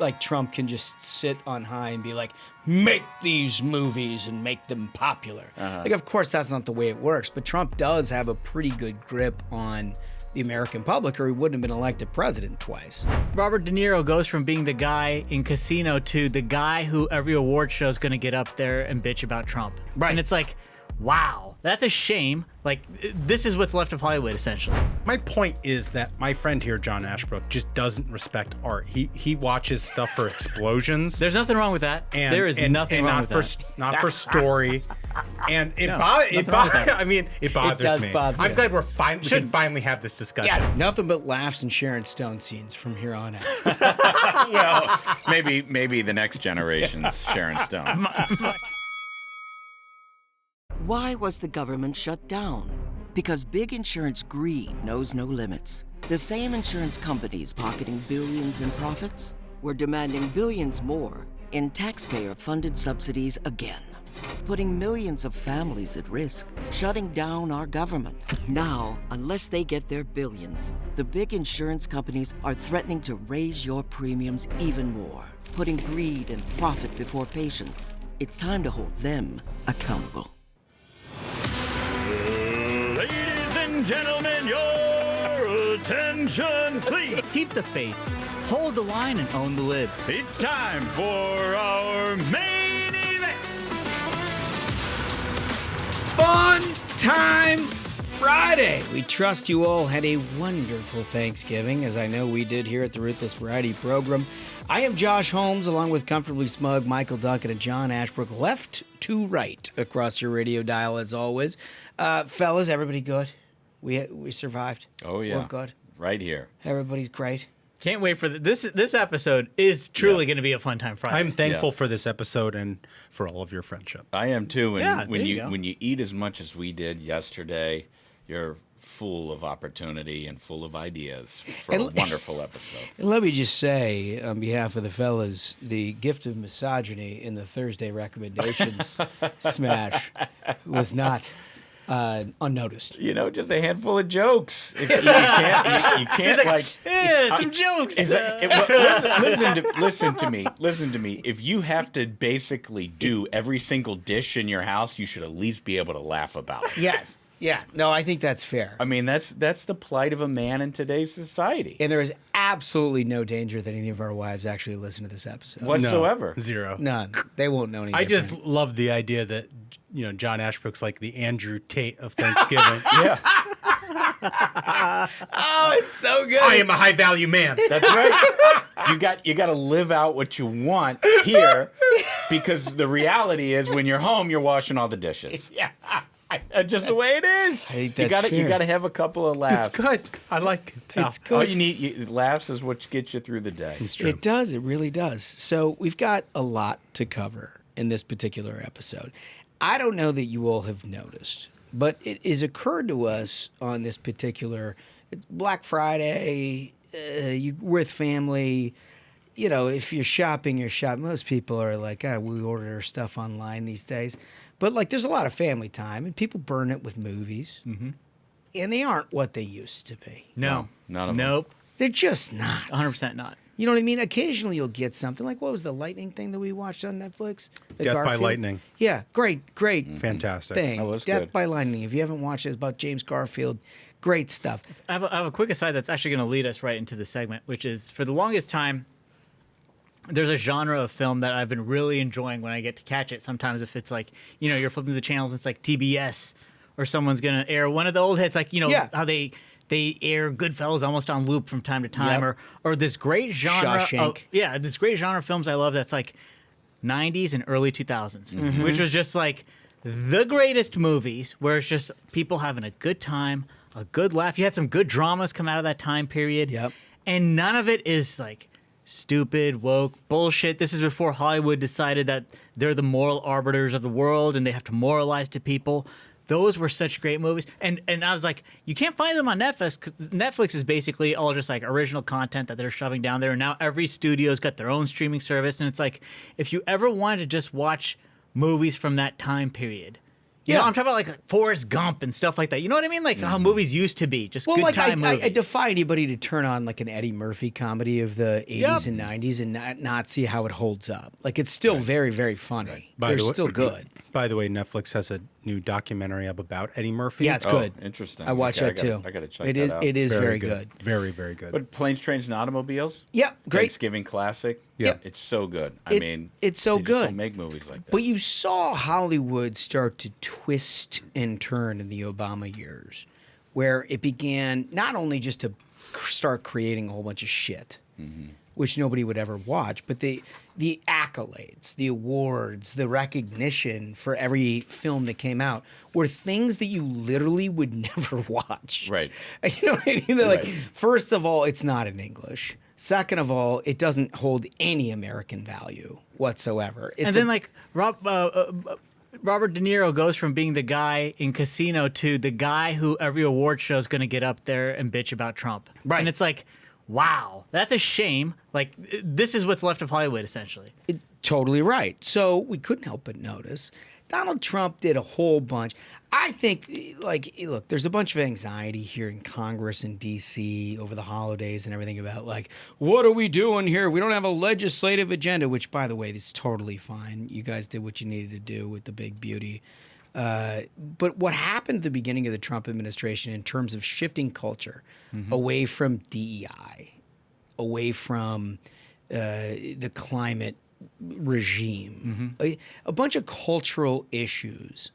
like Trump can just sit on high and be like, make these movies and make them popular. Like, of course, that's not the way it works, but Trump does have a pretty good grip on the American public, or he wouldn't have been elected president twice. Robert De Niro goes from being the guy in Casino to the guy who every award show is going to get up there and bitch about Trump. Right. And it's like, wow, that's a shame. Like, this is what's left of Hollywood, essentially. My point is that my friend here, John Ashbrook, just doesn't respect art. He watches stuff for explosions. There's nothing wrong with that. There is nothing wrong with that. Not for story. And it bothers me. It does bother I'm me. glad we can finally have this discussion. Yeah, nothing but laughs and Sharon Stone scenes from here on out. Well, maybe the next generation's Sharon Stone. Why was the government shut down? Because big insurance greed knows no limits. The same insurance companies pocketing billions in profits were demanding billions more in taxpayer-funded subsidies again, putting millions of families at risk, shutting down our government. Now, unless they get their billions, the big insurance companies are threatening to raise your premiums even more, putting greed and profit before patients. It's time to hold them accountable. Ladies and gentlemen, your attention, please. Keep the faith, hold the line, and own the libs. It's time for our main event. Fun Time Friday. We trust you all had a wonderful Thanksgiving, as I know we did here at the Ruthless Variety Program. I am Josh Holmes, along with Comfortably Smug, Michael Duncan, and John Ashbrook, left to right across your radio dial, as always. Fellas, everybody good? We survived. Oh, yeah. We're good. Right here. Everybody's great. Can't wait for this episode is truly going to be a fun time Friday. I'm thankful for this episode and for all of your friendship. I am too. And there you go. when you eat as much as we did yesterday, you're full of opportunity and full of ideas for a wonderful episode. And let me just say, on behalf of the fellas, the gift of misogyny in the Thursday recommendations smash was not unnoticed. You know, just a handful of jokes. If you can't like some jokes. Listen to me. If you have to basically do every single dish in your house, you should at least be able to laugh about it. Yes. Yeah. No, I think that's fair. I mean, that's the plight of a man in today's society. And there is absolutely no danger that any of our wives actually listen to this episode. Whatsoever. No, zero. None. They won't know any I different. just love the idea that, you know, John Ashbrook's like the Andrew Tate of Thanksgiving. Yeah. Oh, it's so good. I am a high value man. That's right. You got to live out what you want here, because the reality is when you're home, you're washing all the dishes. Yeah. That's just the way it is. I think that's you fair. got to have a couple of laughs. It's good. I like it. It's good. All you need laughs is what gets you through the day. It's true. It does. It really does. So we've got a lot to cover in this particular episode. I don't know that you all have noticed, but it has occurred to us on this particular Black Friday, you with family. You know, if you're shopping, you're shopping. Most people are like, we order our stuff online these days. But, like, there's a lot of family time, and people burn it with movies. Mm-hmm. And they aren't what they used to be. No. None of them. Nope. They're just not. 100% not. You know what I mean? Occasionally you'll get something. Like, what was the lightning thing that we watched on Netflix? The Death by Garfield? Lightning. Yeah, great Fantastic. thing. That was Death good. by Lightning. If you haven't watched it, it's about James Garfield. Great stuff. I have a quick aside that's actually going to lead us right into the segment, which is, for the longest time, there's a genre of film that I've been really enjoying when I get to catch it. Sometimes if it's like, you know, you're flipping the channels, it's like TBS, or someone's going to air one of the old hits, like, you know, how they air Goodfellas almost on loop from time to time, or this great genre Shawshank. this great genre of films I love that's like 90s and early 2000s, which was just like the greatest movies where it's just people having a good time, a good laugh. You had some good dramas come out of that time period. Yep. And none of it is like stupid, woke bullshit. This is before Hollywood decided that they're the moral arbiters of the world and they have to moralize to people. Those were such great movies. And I was like, you can't find them on Netflix, because Netflix is basically all just like original content that they're shoving down there. And now every studio's got their own streaming service. And it's like, if you ever wanted to just watch movies from that time period, You know, Yeah. I'm talking about like Forrest Gump and stuff like that. You know what I mean? Like how movies used to be, just good time movies. I defy anybody to turn on like an Eddie Murphy comedy of the 80s and 90s and not see how it holds up. Like it's still very, very funny. By They're the way- still good. By the way, Netflix has a new documentary up about Eddie Murphy. Yeah, it's good. Interesting. I watched Okay, that too. I gotta check It that is. out. It is very good. Very, very good. But Planes, Trains, and Automobiles? Yeah, great. Thanksgiving classic? Yeah. It's so good. It's so they just good. don't make movies like that. But you saw Hollywood start to twist and turn in the Obama years, where it began not only just to start creating a whole bunch of shit, which nobody would ever watch, but the accolades, the awards, the recognition for every film that came out were things that you literally would never watch. Right. You know what I mean? They're like, Right. first of all, it's not in English. Second of all, it doesn't hold any American value whatsoever. It's and then like Robert De Niro goes from being the guy in Casino to the guy who every award show is going to get up there and bitch about Trump. Right. And it's like, wow, that's a shame. Like this is what's left of Hollywood, essentially. Totally right. So we couldn't help but notice Donald Trump did a whole bunch. I think, like, look, there's a bunch of anxiety here in Congress and D.C. over the holidays and everything about, like, what are we doing here? We don't have a legislative agenda, which, by the way, is totally fine. You guys did what you needed to do with the big beauty. But what happened at the beginning of the Trump administration in terms of shifting culture away from DEI, away from the climate regime, a bunch of cultural issues,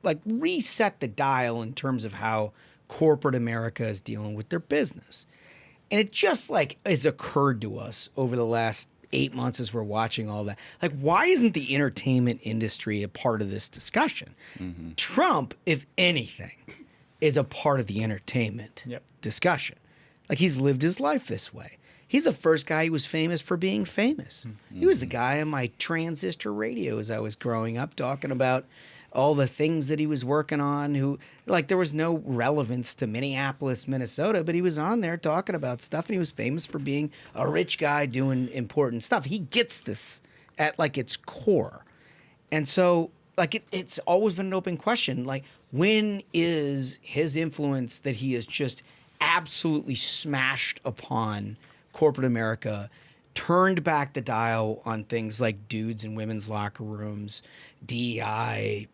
like reset the dial in terms of how corporate America is dealing with their business. And it just like has occurred to us over the last 8 months as we're watching all that. Like, why isn't the entertainment industry a part of this discussion? Trump, if anything, is a part of the entertainment discussion. Like, he's lived his life this way. He's the first guy who was famous for being famous. He was the guy on my transistor radio as I was growing up talking about all the things that he was working on, who, like, there was no relevance to Minneapolis, Minnesota, but he was on there talking about stuff, and he was famous for being a rich guy doing important stuff. He gets this at, like, its core. And so, like, it's always been an open question. Like, when is his influence that he has just absolutely smashed upon corporate America turned back the dial on things like dudes in women's locker rooms, DEI,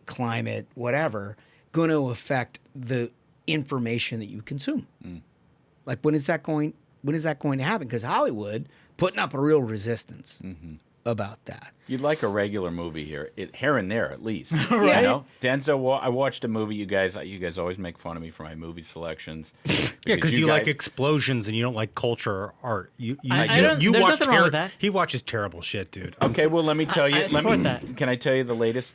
climate, whatever, going to affect the information that you consume? Like, when is that going to happen? Because Hollywood putting up a real resistance about that. You'd like a regular movie here, here and there at least. Right. You know, Denzel. I watched a movie. You guys always make fun of me for my movie selections. Yeah, because you guys- like explosions and you don't like culture or art. You there's watch nothing wrong with that. He watches terrible shit, dude. Okay, well, let me tell you. I support that. Can I tell you the latest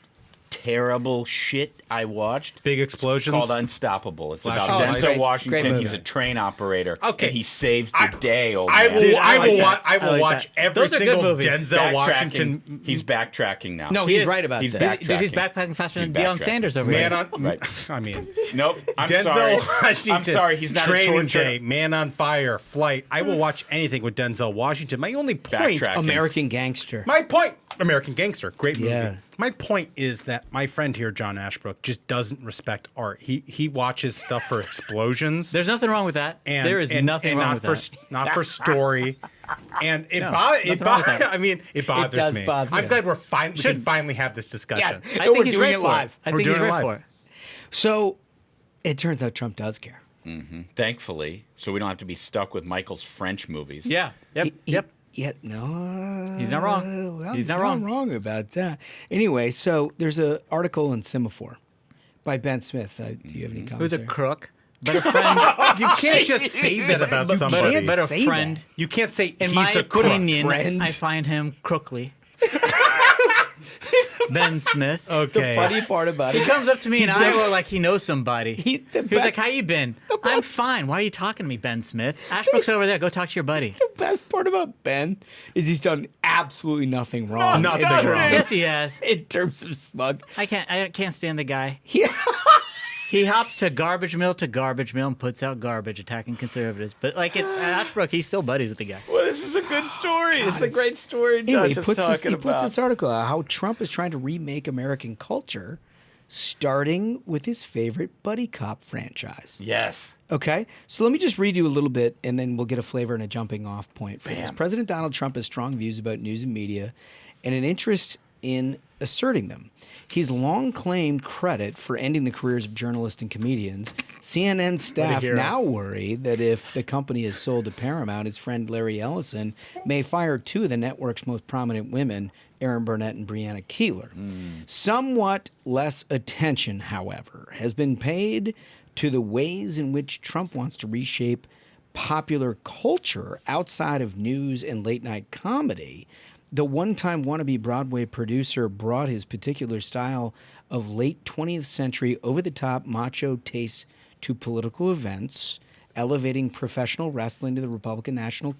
terrible shit I watched? Big explosions. Called Unstoppable. It's Flashing about lights. Denzel Great Washington. movie. He's a train operator. Okay. And he saves the day. Old I man. will. Dude, I like will. that. I I will like watch that. every Those are good single movies. Denzel Washington. He's backtracking now. No, he's right about he's that. Dude, he's backtracking. backpacking faster He's than Deion backtracking. Sanders over Man here. on. Right. I mean, Nope. I'm Denzel sorry. Washington. I'm sorry. He's not Training a torture. Day, Man on Fire, Flight. I will watch anything with Denzel Washington. My only point. Backtrack. American Gangster. My point. American Gangster, great movie. Yeah. My point is that my friend here, John Ashbrook, just doesn't respect art. He watches stuff for explosions. There's nothing wrong with that. And, there is nothing wrong not with for that. not for story. And it nothing wrong with that. I mean, it bothers does me. bother I'm you. glad we can finally have this discussion. Yeah. I We're think he's doing right it for live. I We're think he's doing it right live. for it. So it turns out Trump does care. Thankfully, so we don't have to be stuck with Michael's French movies. Yeah. Yep. Yep. No. He's not wrong. Well, He's not wrong. wrong about that. Anyway, so there's an article in Semafor by Ben Smith. Do you have any comments? Who's a crook, but a friend. You can't just say that about somebody. but a say friend. that. You can't say In he's my a crook. opinion, friend. I find him crookly. Ben Smith. Okay. Funny part about He it. comes up to me in the- Iowa like he knows somebody. He's the He was like, best- "How you been?" I'm fine. Why are you talking to me, Ben Smith? Ashbrook's over there. Go talk to your buddy. The best part about Ben is he's done absolutely nothing wrong. Nothing in wrong. terms of- Yes, he has. In terms of smug. I can't stand the guy. Yeah. He hops to garbage mill and puts out garbage, attacking conservatives. But like at Ashbrook, he's still buddies with the guy. Well, this is a good story. This is a great story. Anyway, Josh is talking he puts about. this article out how Trump is trying to remake American culture starting with his favorite buddy cop franchise. Yes. Okay, so let me just read you a little bit, and then we'll get a flavor and a jumping off point for this. Bam. President Donald Trump has strong views about news and media and an interest in asserting them. He's long claimed credit for ending the careers of journalists and comedians. CNN staff hero. now worry that if the company is sold to Paramount, his friend Larry Ellison may fire two of the network's most prominent women, Erin Burnett and Brianna Keeler. Somewhat less attention, however, has been paid to the ways in which Trump wants to reshape popular culture outside of news and late-night comedy. The one-time wannabe Broadway producer brought his particular style of late 20th century over-the-top macho taste to political events, elevating professional wrestling to the Republican National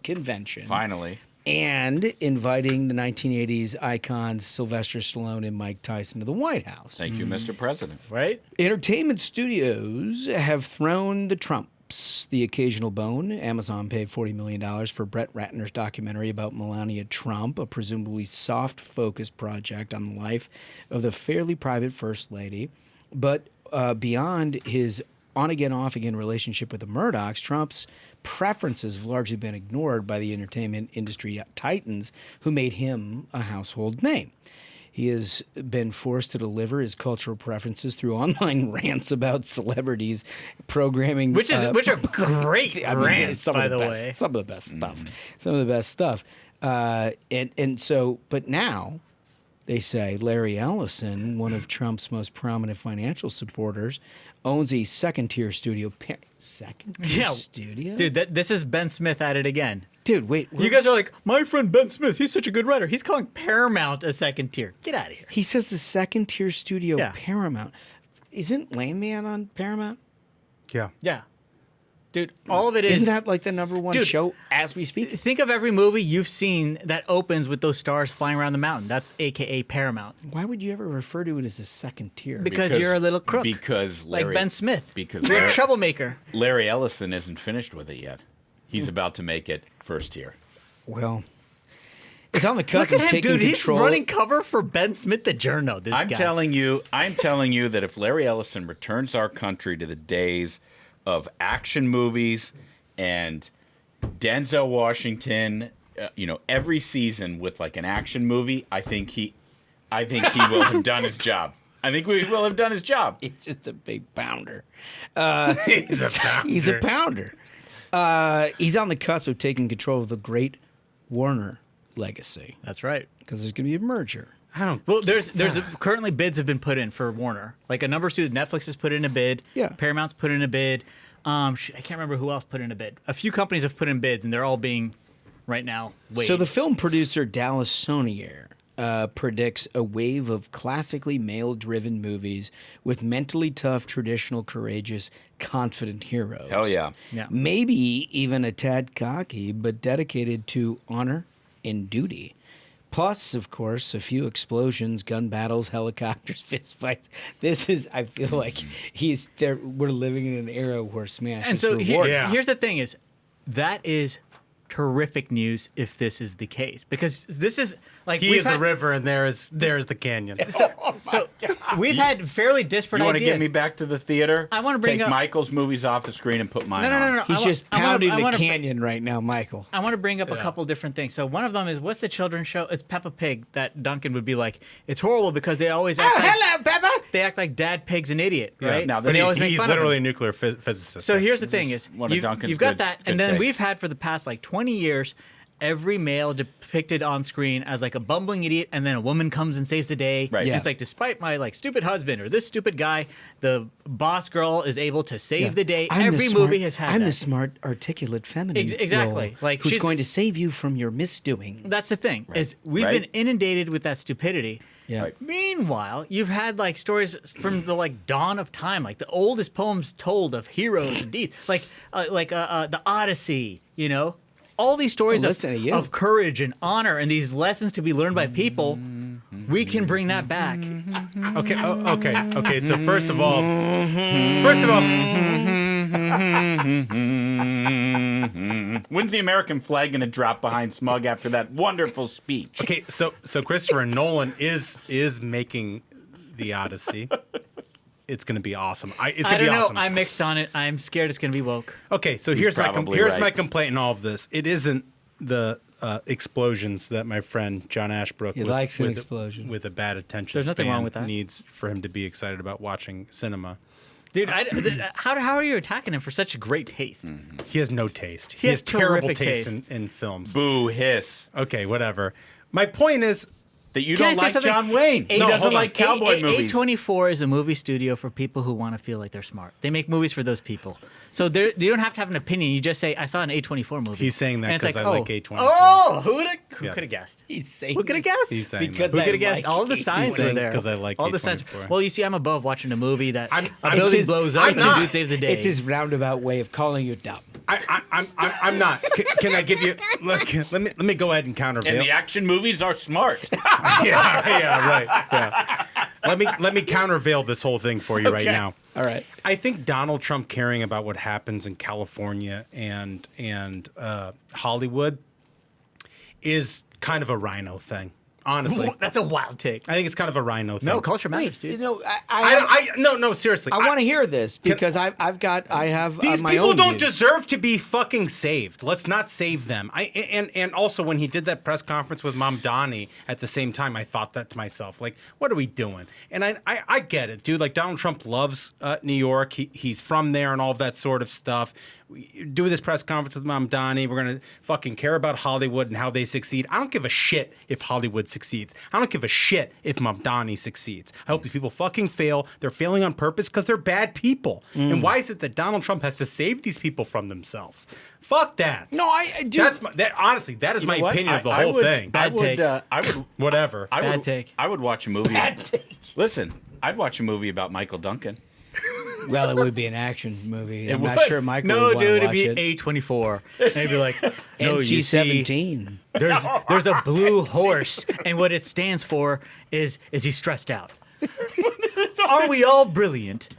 Convention. Finally. And inviting the 1980s icons Sylvester Stallone and Mike Tyson to the White House. Thank you, Mr. President. Right? Entertainment studios have thrown the Trumps the occasional bone. Amazon paid $40 million for Brett Ratner's documentary about Melania Trump, a presumably soft-focused project on the life of the fairly private First Lady. But beyond his on-again, off-again relationship with the Murdochs, Trump's preferences have largely been ignored by the entertainment industry titans who made him a household name. He has been forced to deliver his cultural preferences through online rants about celebrities, programming, Which are great rants, some by of the the best, way. some of the best stuff, some of the best stuff. But now they say Larry Ellison, one of Trump's most prominent financial supporters, owns a second-tier studio. Second-tier studio? Dude, this is Ben Smith at it again. Dude, wait. You guys are like, my friend Ben Smith, he's such a good writer. He's calling Paramount a second tier. Get out of here. He says the second-tier studio, Yeah. Paramount. Isn't Landman on Paramount? Yeah. Yeah. Dude, all of it is. Isn't that like the number one Dude, show as we speak? Think of every movie you've seen that opens with those stars flying around the mountain. That's AKA Paramount. Why would you ever refer to it as a second tier? Because you're a little crook. Because Larry, like Ben Smith. Because you're Larry, a troublemaker. Larry Ellison isn't finished with it yet. He's about to make it first tier. Well, it's on the cusp Look of at him, taking dude. control. He's running cover for Ben Smith, the journo. This I'm guy. telling you that if Larry Ellison returns our country to the days of action movies and Denzel Washington, every season with like an action movie, I think he will have done his job. I think we will have done his job. He's just a big pounder. He's a pounder. He's a pounder. He's on the cusp of taking control of the great Warner legacy That's right. because there's going to be a merger. I don't. Well, there's currently bids have been put in for Warner. Like a number of studios, Netflix has put in a bid. Yeah. Paramount's put in a bid. I can't remember who else put in a bid. A few companies have put in bids, and they're all being right now weighed. So the film producer Dallas Sonier predicts a wave of classically male-driven movies with mentally tough, traditional, courageous, confident heroes. Hell yeah. Yeah. Maybe even a tad cocky, but dedicated to honor and duty. Plus, of course, a few explosions, gun battles, helicopters, fistfights. I feel like he's there. We're living in an era where smash and is so rewarded. here's the thing: that is terrific news if this is the case, because this is like He is a river, and there is the canyon. So we've had fairly disparate You want to ideas. get me back to the theater? I wanna bring take up- Michael's movies off the screen and put mine on. No. He's just pounding the canyon right now, Michael. I want to bring up a couple different things. So one of them is, what's the children's show? It's Peppa Pig. That Duncan would be like, it's horrible because they always act like, Hello, Peppa. they act like Dad Pig's an idiot, right? Now, But they always make He's fun of him. literally a nuclear physicist. So here's the thing: is one of Duncan's you've got good- that, good and then takes. we've had for the past like 20 years, every male depicted on screen as like a bumbling idiot, and then a woman comes and saves the day. Right. And Yeah. it's like, despite my like stupid husband or this stupid guy, the boss girl is able to save the day. Every movie has had I'm that. the smart, articulate, feminine Exactly. role Like, who's she's- going to save you from your misdoings. That's the thing is we've Right. been inundated with that stupidity. Yeah. Right. Meanwhile, you've had like stories from the like dawn of time, like the oldest poems told of heroes and deeds, like the Odyssey. All these stories listen to you. of courage and honor and these lessons to be learned by people. We can bring that back. Okay. So first of all, When's the American flag going to drop behind Smug after that wonderful speech? okay. So Christopher Nolan is making the Odyssey. It's going to be awesome. It's I going to be don't know. awesome. I'm mixed on it. I'm scared it's going to be woke. Okay, so here's my probably here's right. my complaint in all of this. It isn't the explosions that my friend John Ashbrook He likes an explosion. with a bad attention There's nothing span wrong with that. needs for him to be excited about watching cinema. Dude, how are you attacking him for such a great taste? He has no taste. He has has terrible terrific taste taste. in films. Boo, hiss. Okay, whatever. My point is, That you Can I don't say like something? John Wayne. He No, doesn't hold on. like cowboy movies. A24 is a movie studio for people who want to feel like they're smart. They make movies for those people. So you don't have to have an opinion. You just say, I saw an A24 movie. he's saying that And it's because like, I like A24. Oh, who Yeah. could have guessed? He's saying Who could have this guessed? He's saying because Who that. could have guessed? All the signs were saying there. 'cause I like all the signs. A24. Well, you see, I'm above watching a movie that a It's building his- blows up I'm and some not. dude saves the day. It's his roundabout way of calling you dumb. I'm not. Can I give you? Look, let me go ahead and countervail. And the action movies are smart. yeah, right. Yeah. Let me countervail this whole thing for you right now. All right. I think Donald Trump caring about what happens in California and Hollywood is kind of a rhino thing. Honestly, That's a wild take. I think it's kind of a rhino thing. No, culture matters, You dude. know, No, seriously. I want to hear this because I have These my people own don't views. deserve to be fucking saved. Let's not save them. And also when he did that press conference with Mamdani at the same time, I thought that to myself, like, what are we doing? And I get it, dude. Like Donald Trump loves New York. He's from there and all of that sort of stuff. We do this press conference with Mamdani. We're gonna fucking care about Hollywood and how they succeed. I don't give a shit if Hollywood succeeds. I don't give a shit if Mamdani succeeds. I hope these people fucking fail. They're failing on purpose because they're bad people. And why is it that Donald Trump has to save these people from themselves? Fuck that. No, I do. Honestly, that is my You know what? opinion of the I whole would- thing. I Bad would, take. I would, Whatever. I Bad would, take. I would watch a movie. Bad take. Listen, I'd watch a movie about Michael Duncan. Well, it would be an action movie. I'm not would. sure Michael No, would want dude, to it'd watch be it. A24. And it'd be like, no, you see, NC-17. there's a blue horse, and what it stands for is he stressed out? Are we all brilliant?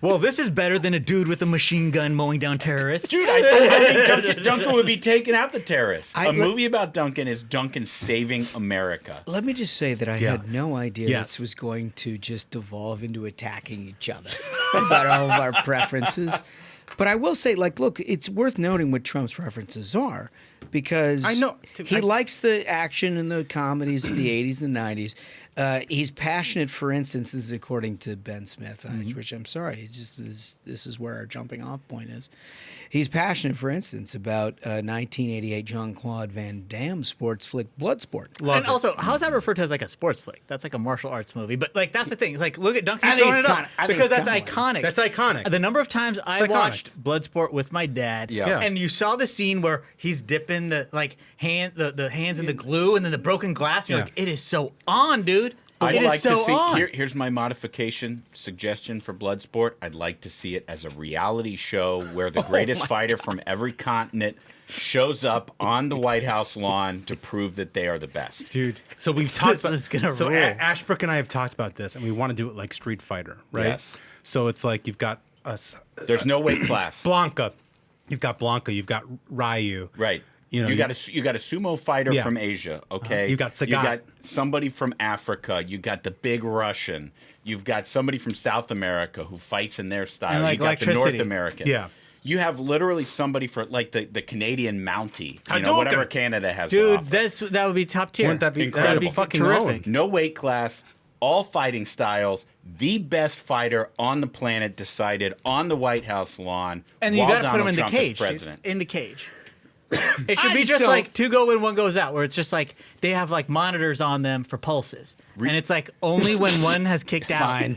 Well, this is better than a dude with a machine gun mowing down terrorists. Dude, I think Duncan would be taking out the terrorists. I- A movie about Duncan is Duncan saving America. Let me just say that I Yeah. had no idea Yes. this was going to just devolve into attacking each other about all of our preferences. But I will say, like, look, it's worth noting what Trump's preferences are because I know. he likes the action and the comedies of the 80s and the 90s. He's passionate, for instance, this is according to Ben Smith, which I'm sorry, it's just this is where our jumping off point is. He's passionate, for instance, about 1988 Jean-Claude Van Damme sports flick Bloodsport. And also, how's that referred to as like a sports flick? That's like a martial arts movie. But like that's the thing. Like look at Duncan I think throwing it's it up kinda- I think because it's that's kinda iconic. That's iconic. The number of times I iconic. watched Bloodsport with my dad, Yeah. and you saw the scene where he's dipping the like the hands in the glue and then the broken glass. You're Yeah. like, it is so on, dude. I'd It is like so to see. on. Here's my modification suggestion for Bloodsport. I'd like to see it as a reality show where the greatest fighter from every continent shows up on the White House lawn to prove that they are the best. Dude, so we've talked This was gonna so rule. Ashbrook and I have talked about this, and we want to do it like Street Fighter, right? Yes. So it's like you've got us, There's no weight class. Blanca, you've got Ryu, Right. You know, you got a sumo fighter Yeah. from Asia, okay? You got Sagat. You got somebody from Africa. You got the big Russian. You've got somebody from South America who fights in their style. And, like, you got the North electricity. American. Yeah. You have literally somebody for like the Canadian Mountie, Hadouken. whatever Canada has to Dude, offer. that would be top tier. Wouldn't that be Incredible. that'd be fucking Terrific. own? No weight class, all fighting styles, the best fighter on the planet decided on the White House lawn. And you while got to put Donald him in the Trump is cage. Dude. president. In the cage. It should I be just just don't- like two go in, one goes out, where it's just like they have like monitors on them for pulses, and it's like only when one has kicked out. Fine.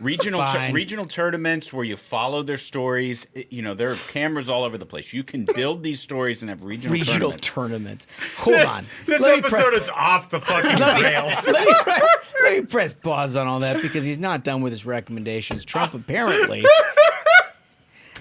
Regional Fine. tournaments where you follow their stories. There are cameras all over the place. You can build these stories and have regional tournaments. tournament. Hold on. This Let me episode press- is off the fucking rails. Let me press pause on all that because he's not done with his recommendations. Trump apparently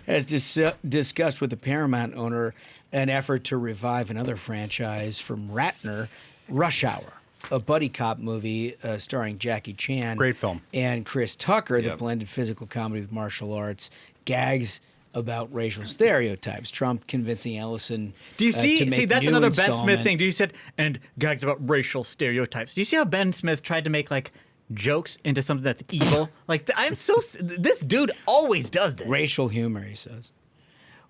has discussed with the Paramount owner an effort to revive another franchise from Ratner, Rush Hour, a buddy cop movie starring Jackie Chan. Great film. And Chris Tucker that Yep. blended physical comedy with martial arts, gags about racial stereotypes. Trump convincing Ellison Do you to see? make See, that's new another Ben Smith installment. thing. Do you said and gags about racial stereotypes? Do you see how Ben Smith tried to make like jokes into something that's evil. Like this dude always does this. Racial humor, he says.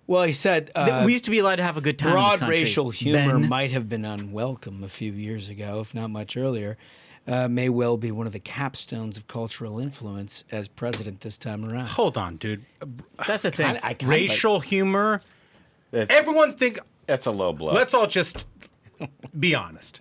Well, he said We used to be allowed to have a good time in this broad country. racial humor Ben. might have been unwelcome a few years ago, if not much earlier. May well be one of the capstones of cultural influence as president this time around. Hold on, dude. That's the thing. Racial humor. That's, Everyone think. that's a low blow. Let's all just be honest.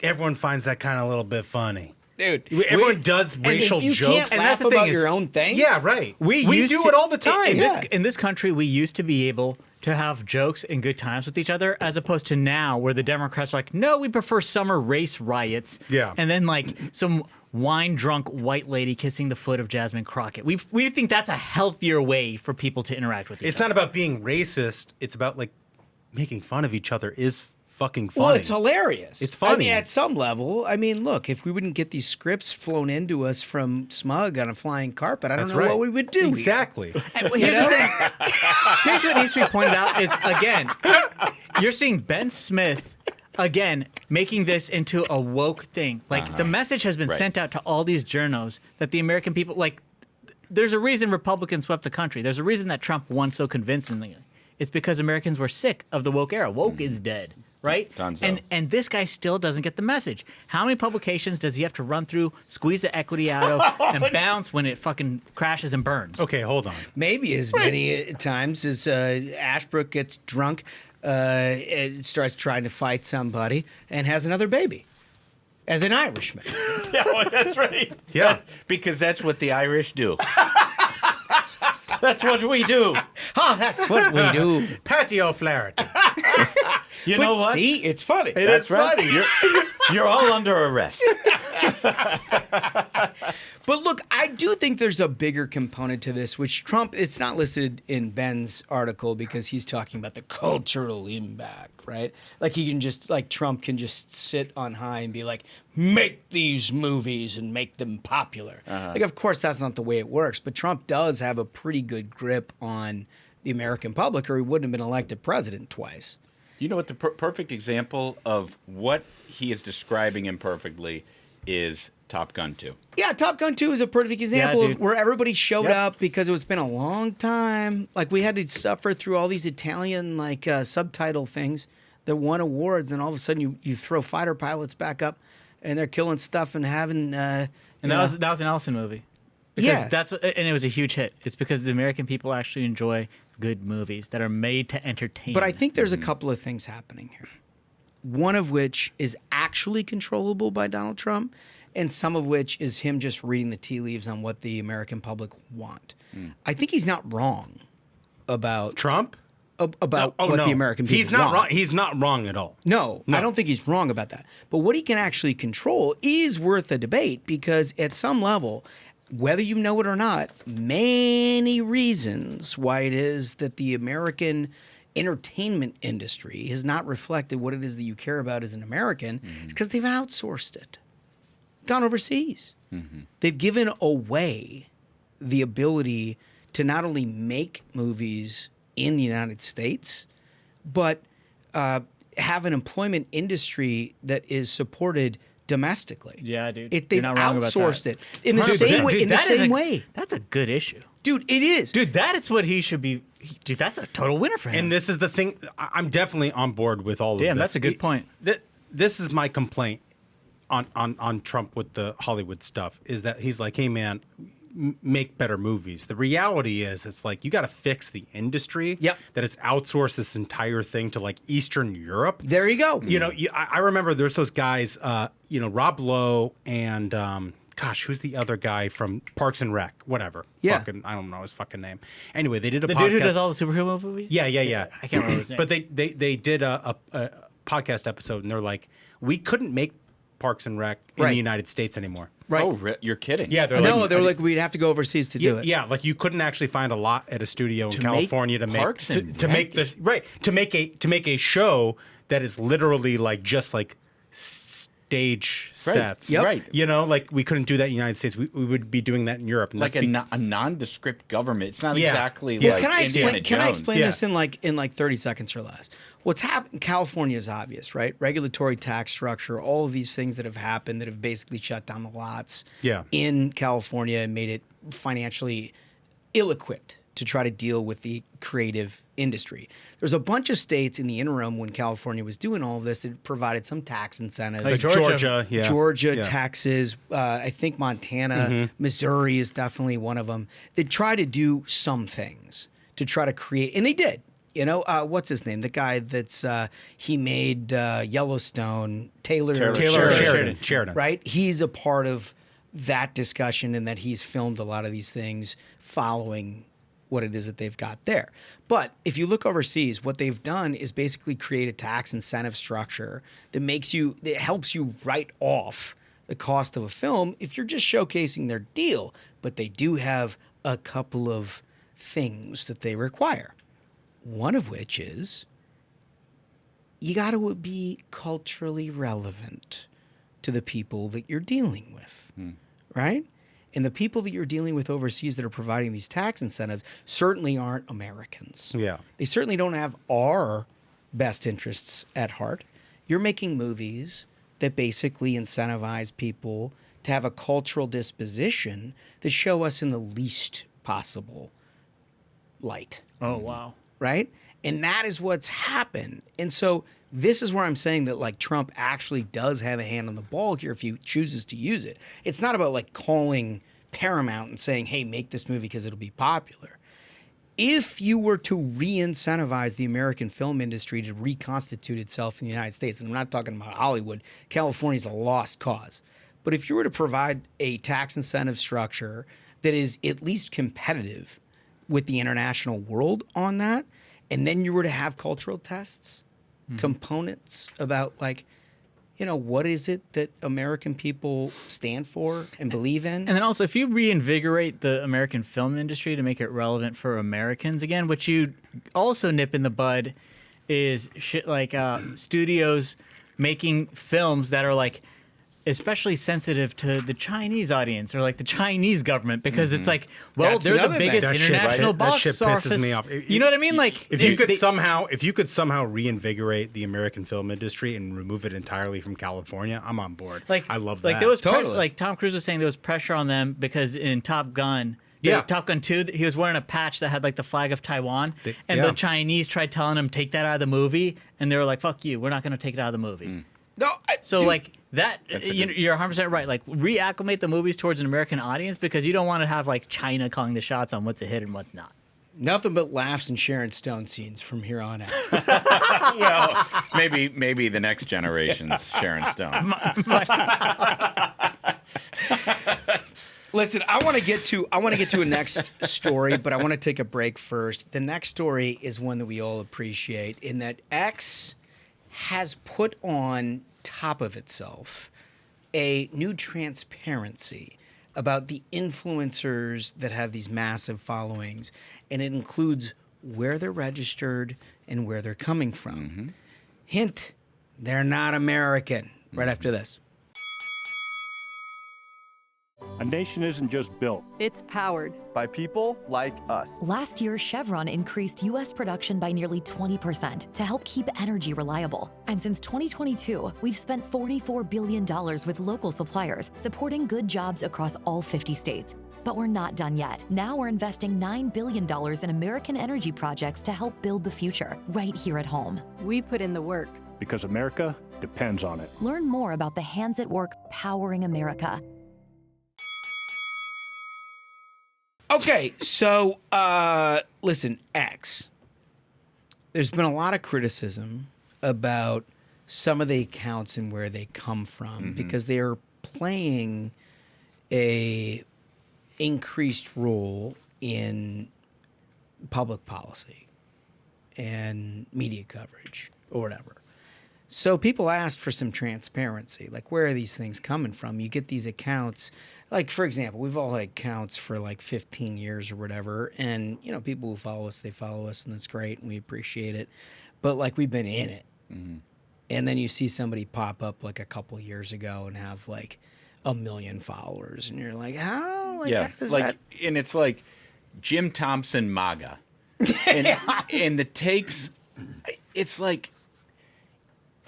Everyone finds that kind of a little bit funny. Dude, Everyone does racial and if you jokes. Can't And laugh that's the about thing is- your own thing. Yeah, right. We used do to- it all the time. In this country, we used to be able to have jokes and good times with each other, as opposed to now, where the Democrats are like, no, we prefer summer race riots. Yeah. And then like some wine-drunk white lady kissing the foot of Jasmine Crockett. We think that's a healthier way for people to interact with each It's other. not about being racist. It's about like making fun of each other is fucking funny. Well, it's hilarious. It's I funny. mean, at some level. I mean, look, if we wouldn't get these scripts flown into us from Smug on a flying carpet, I don't That's know right. what we would do. Exactly. And here's the thing. Here's what needs to be pointed out is, again, you're seeing Ben Smith, again, making this into a woke thing. Like, the message has been Right. sent out to all these journos that the American people, like, there's a reason Republicans swept the country. There's a reason that Trump won so convincingly. It's because Americans were sick of the woke era. Woke is dead. Right? Dunzo. And this guy still doesn't get the message. How many publications does he have to run through, squeeze the equity out of, and bounce when it fucking crashes and burns? Okay, hold on. Maybe as many times as Ashbrook gets drunk, and starts trying to fight somebody, and has another baby. As an Irishman. Yeah, well, that's right. Yeah. Because that's what the Irish do. That's what we do. Oh, that's what we do. Patio Flaherty. You know what? See, it's funny. That's right. You're all under arrest. But look, I do think there's a bigger component to this, which Trump, it's not listed in Ben's article because he's talking about the cultural impact, right? Like he can just, like Trump can just sit on high and be like, make these movies and make them popular. Like, of course, that's not the way it works, but Trump does have a pretty good grip on the American public or he wouldn't have been elected president twice. You know what the perfect example of what he is describing imperfectly is Top Gun 2. Yeah, Top Gun 2 is a perfect example dude. of where everybody showed Yep. up because it's been a long time. Like, we had to suffer through all these Italian, like, subtitle things that won awards, and all of a sudden you throw fighter pilots back up, and they're killing stuff and having... And that was an Ellison movie. Because Yeah. that's what, and it was a huge hit. It's because the American people actually enjoy good movies that are made to entertain. But I think there's a couple of things happening here. One of which is actually controllable by Donald Trump, and some of which is him just reading the tea leaves on what the American public want. I think he's not wrong about Trump? about Oh, what no. the American people He's not want. wrong. He's not wrong at all. No, I don't think he's wrong about that. But what he can actually control is worth a debate because at some level, whether you know it or not, many reasons why it is that the American entertainment industry has not reflected what it is that you care about as an American is because they've outsourced it, gone overseas. They've given away the ability to not only make movies in the United States, but have an employment industry that is supported domestically. Yeah, dude. They've You're not wrong about outsourced that. it in the same way. Dude, In the that is same a- way, That's a good issue. dude. It is. Dude, that is what he should be. Dude, that's a total winner for him. And this is the thing. I'm definitely on board with all of this. Damn, that's a good point. This is my complaint on Trump with the Hollywood stuff is that he's like, hey, man, make better movies. The reality is it's like you got to fix the industry. Yep. That it's outsourced this entire thing to like Eastern Europe. There you go. You know, I remember there's those guys, Rob Lowe and, gosh, who's the other guy from Parks and Rec? Whatever. Yeah. Fucking, I don't know his fucking name. Anyway, they did a the podcast. dude who does all the superhero movies? Yeah. I can't remember his name. But they did a podcast episode, and they're like, we couldn't make Parks and Rec in Right. the United States anymore. Right. Oh, you're kidding. Yeah, they're No, like, they were like, we'd have to go overseas to do it. yeah, like you couldn't actually find a lot at a studio in To California make to make Parks and to make Rec? this to make a show that is literally like just like stage sets. Yep. Right. You know, like we couldn't do that in the United States. We would be doing that in Europe. And Like that's a nondescript government. It's not Yeah. exactly Yeah. like Can I Indiana explain? Can I Jones. explain Yeah. this in like 30 seconds or less? What's happened in California is obvious, right? Regulatory tax structure, all of these things that have happened that have basically shut down the lots Yeah. in California and made it financially ill-equipped to try to deal with the creative industry. There's a bunch of states in the interim when California was doing all of this that provided some tax incentives. Like Georgia. Yeah. Georgia, Yeah. Texas, I think Montana, Missouri is definitely one of them. They try to do some things to try to create, and they did. You know, what's his name? The guy that's he made Yellowstone, Taylor Sheridan. right? He's a part of that discussion, and that he's filmed a lot of these things following what it is that they've got there. But if you look overseas, what they've done is basically create a tax incentive structure that helps you write off the cost of a film if you're just showcasing their deal. But they do have a couple of things that they require. One of which is you got to be culturally relevant to the people that you're dealing with, right? And the people that you're dealing with overseas that are providing these tax incentives certainly aren't Americans. Yeah. They certainly don't have our best interests at heart. You're making movies that basically incentivize people to have a cultural disposition that show us in the least possible light. Oh, wow. Right? And that is what's happened. And so this is where I'm saying that like Trump actually does have a hand on the ball here if he chooses to use it. It's not about like calling Paramount and saying, hey, make this movie because it'll be popular. If you were to re-incentivize the American film industry to reconstitute itself in the United States, and I'm not talking about Hollywood, California's a lost cause. But if you were to provide a tax incentive structure that is at least competitive with the international world on that, and then you were to have cultural tests, components about like, you know, what is it that American people stand for and believe in? And then also, if you reinvigorate the American film industry to make it relevant for Americans again, what you also nip in the bud is shit like studios making films that are like especially sensitive to the Chinese audience or like the Chinese government because it's like, well, That's they're the another biggest thing. That shit, international that box shit office. pisses me off. You know what I mean? Like If you could somehow reinvigorate the American film industry and remove it entirely from California, I'm on board. like I love like that. there was Totally. like Tom Cruise was saying there was pressure on them because in Top Gun. Yeah. Top Gun 2, he was wearing a patch that had like the flag of Taiwan, and yeah. the Chinese tried telling him take that out of the movie, and they were like, "Fuck you, we're not going to take it out of the movie." No, So dude, like that, you're 100% right. Like reacclimate the movies towards an American audience because you don't want to have like China calling the shots on what's a hit and what's not. nothing but laughs and Sharon Stone scenes from here on out. Well, maybe the next generation's Sharon Stone. Listen, I want to get to a next story, but I want to take a break first. The next story is one that we all appreciate in that X has put on top of itself a new transparency about the influencers that have these massive followings, and it includes where they're registered and where they're coming from. Hint, they're not American. Right after this. A nation isn't just built. It's powered by people like us. Last year, Chevron increased U.S. production by nearly 20% to help keep energy reliable. And since 2022, we've spent $44 billion with local suppliers, supporting good jobs across all 50 states. But we're not done yet. Now we're investing $9 billion in American energy projects to help build the future, right here at home. We put in the work. Because America depends on it. Learn more about the hands at work powering America. Okay, so listen, X. There's been a lot of criticism about some of the accounts and where they come from because they are playing a increased role in public policy and media coverage or whatever. So people asked for some transparency, like where are these things coming from? You get these accounts, like for example, we've all had accounts for like 15 years or whatever, and you know, people who follow us, they follow us, and that's great, and we appreciate it. But like we've been in it and then you see somebody pop up like a couple years ago and have like 1 million followers, and you're like, how? Like, Yeah, how does like, that... and it's like Jim Thompson MAGA, and the takes. It's like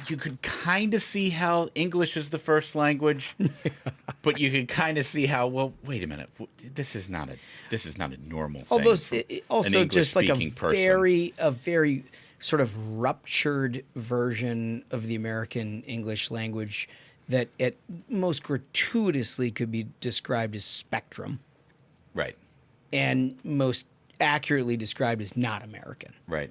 you could kind of see how English is the first language, but you could kind of see how, well, wait a minute, this is not a normal thing. Almost for also an just like English-speaking person. a very sort of ruptured version of the American English language that at most gratuitously could be described as spectrum, Right. and most accurately described as not American. Right.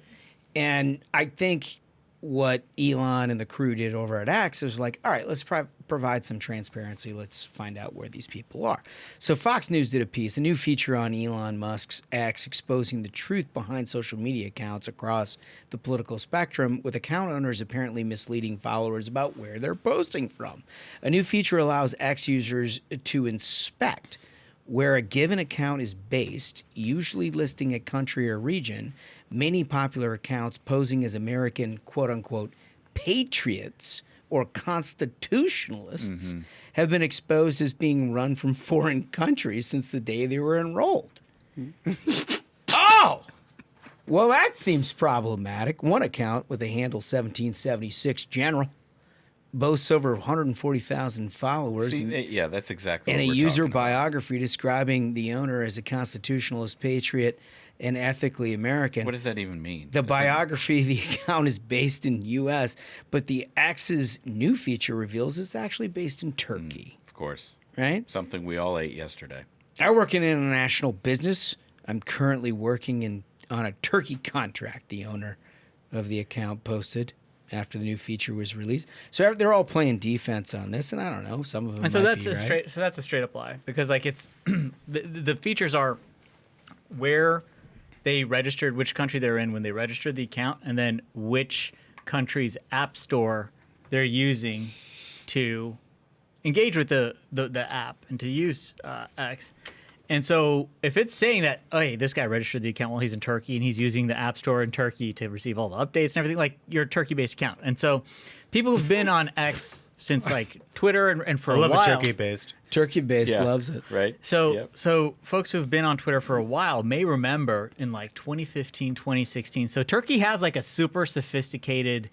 And I think what Elon and the crew did over at X was like, all right, let's provide some transparency. Let's find out where these people are. So Fox News did a piece, a new feature on Elon Musk's X, exposing the truth behind social media accounts across the political spectrum, with account owners apparently misleading followers about where they're posting from. A new feature allows X users to inspect where a given account is based, usually listing a country or region. Many popular accounts posing as American, quote-unquote, patriots or constitutionalists have been exposed as being run from foreign countries since the day they were enrolled. Oh! Well, that seems problematic. One account with the handle 1776 General boasts over 140,000 followers. See, yeah, that's exactly and what a we're user talking about. biography describing the owner as a constitutionalist patriot and ethically American. What does that even mean? The biography of the account is based in U.S., but the X's new feature reveals it's actually based in Turkey. Of course. Right? Something we all ate yesterday. I work in international business. I'm currently working on a Turkey contract, the owner of the account posted after the new feature was released. So they're all playing defense on this, and I don't know, some of them And so might that's be a right. that's a straight up lie, because like it's the features are where they registered, which country they're in when they registered the account, and then which country's app store they're using to engage with the app and to use X. And so if it's saying that, oh, hey, this guy registered the account while he's in Turkey and he's using the app store in Turkey to receive all the updates and everything, like your Turkey-based account. And so people who've been on X since like Twitter and for I a love while. it turkey-based. Turkey-based Yeah. loves it. Right? So Yep. so folks who've been on Twitter for a while may remember in like 2015, 2016. So Turkey has like a super sophisticated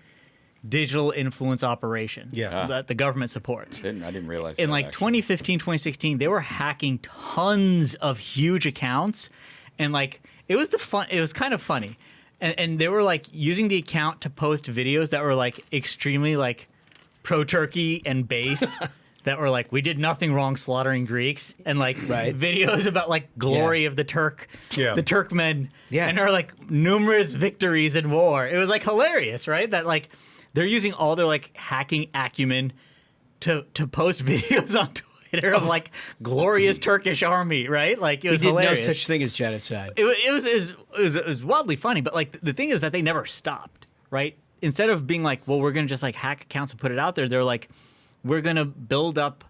digital influence operation that the government supports. I didn't realize In that, like actually. 2015, 2016, they were hacking tons of huge accounts, and like it was kind of funny. And they were like using the account to post videos that were like extremely like pro-Turkey and based. That were like, we did nothing wrong slaughtering Greeks, and like videos about like glory of the the Turkmen, and our like numerous victories in war. It was like hilarious, right? That like they're using all their like hacking acumen to post videos on Twitter of like glorious Turkish army, right? Like it was We did no hilarious. such thing as genocide. It was wildly funny, but like the thing is that they never stopped, right? Instead of being like, well, we're gonna just like hack accounts and put it out there, they're like, we're going to build up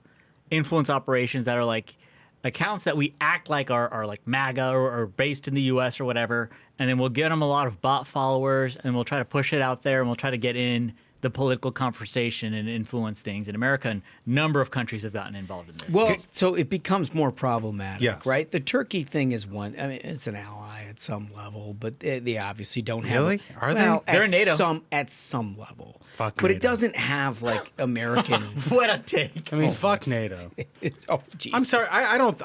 influence operations that are like accounts that we act like are like MAGA or based in the U.S. or whatever, and then we'll get them a lot of bot followers, and we'll try to push it out there, and we'll try to get in the political conversation and influence things in America. And a number of countries have gotten involved in this. Well, so it becomes more problematic, Yes. right? The Turkey thing is one. I mean, it's an ally at some level, but they obviously don't have. Really? Are they? Well, They're at in NATO. at some level. Fuck but it NATO. doesn't have like American. What a take. I mean, fuck NATO. Oh, Jesus. I'm sorry. I don't.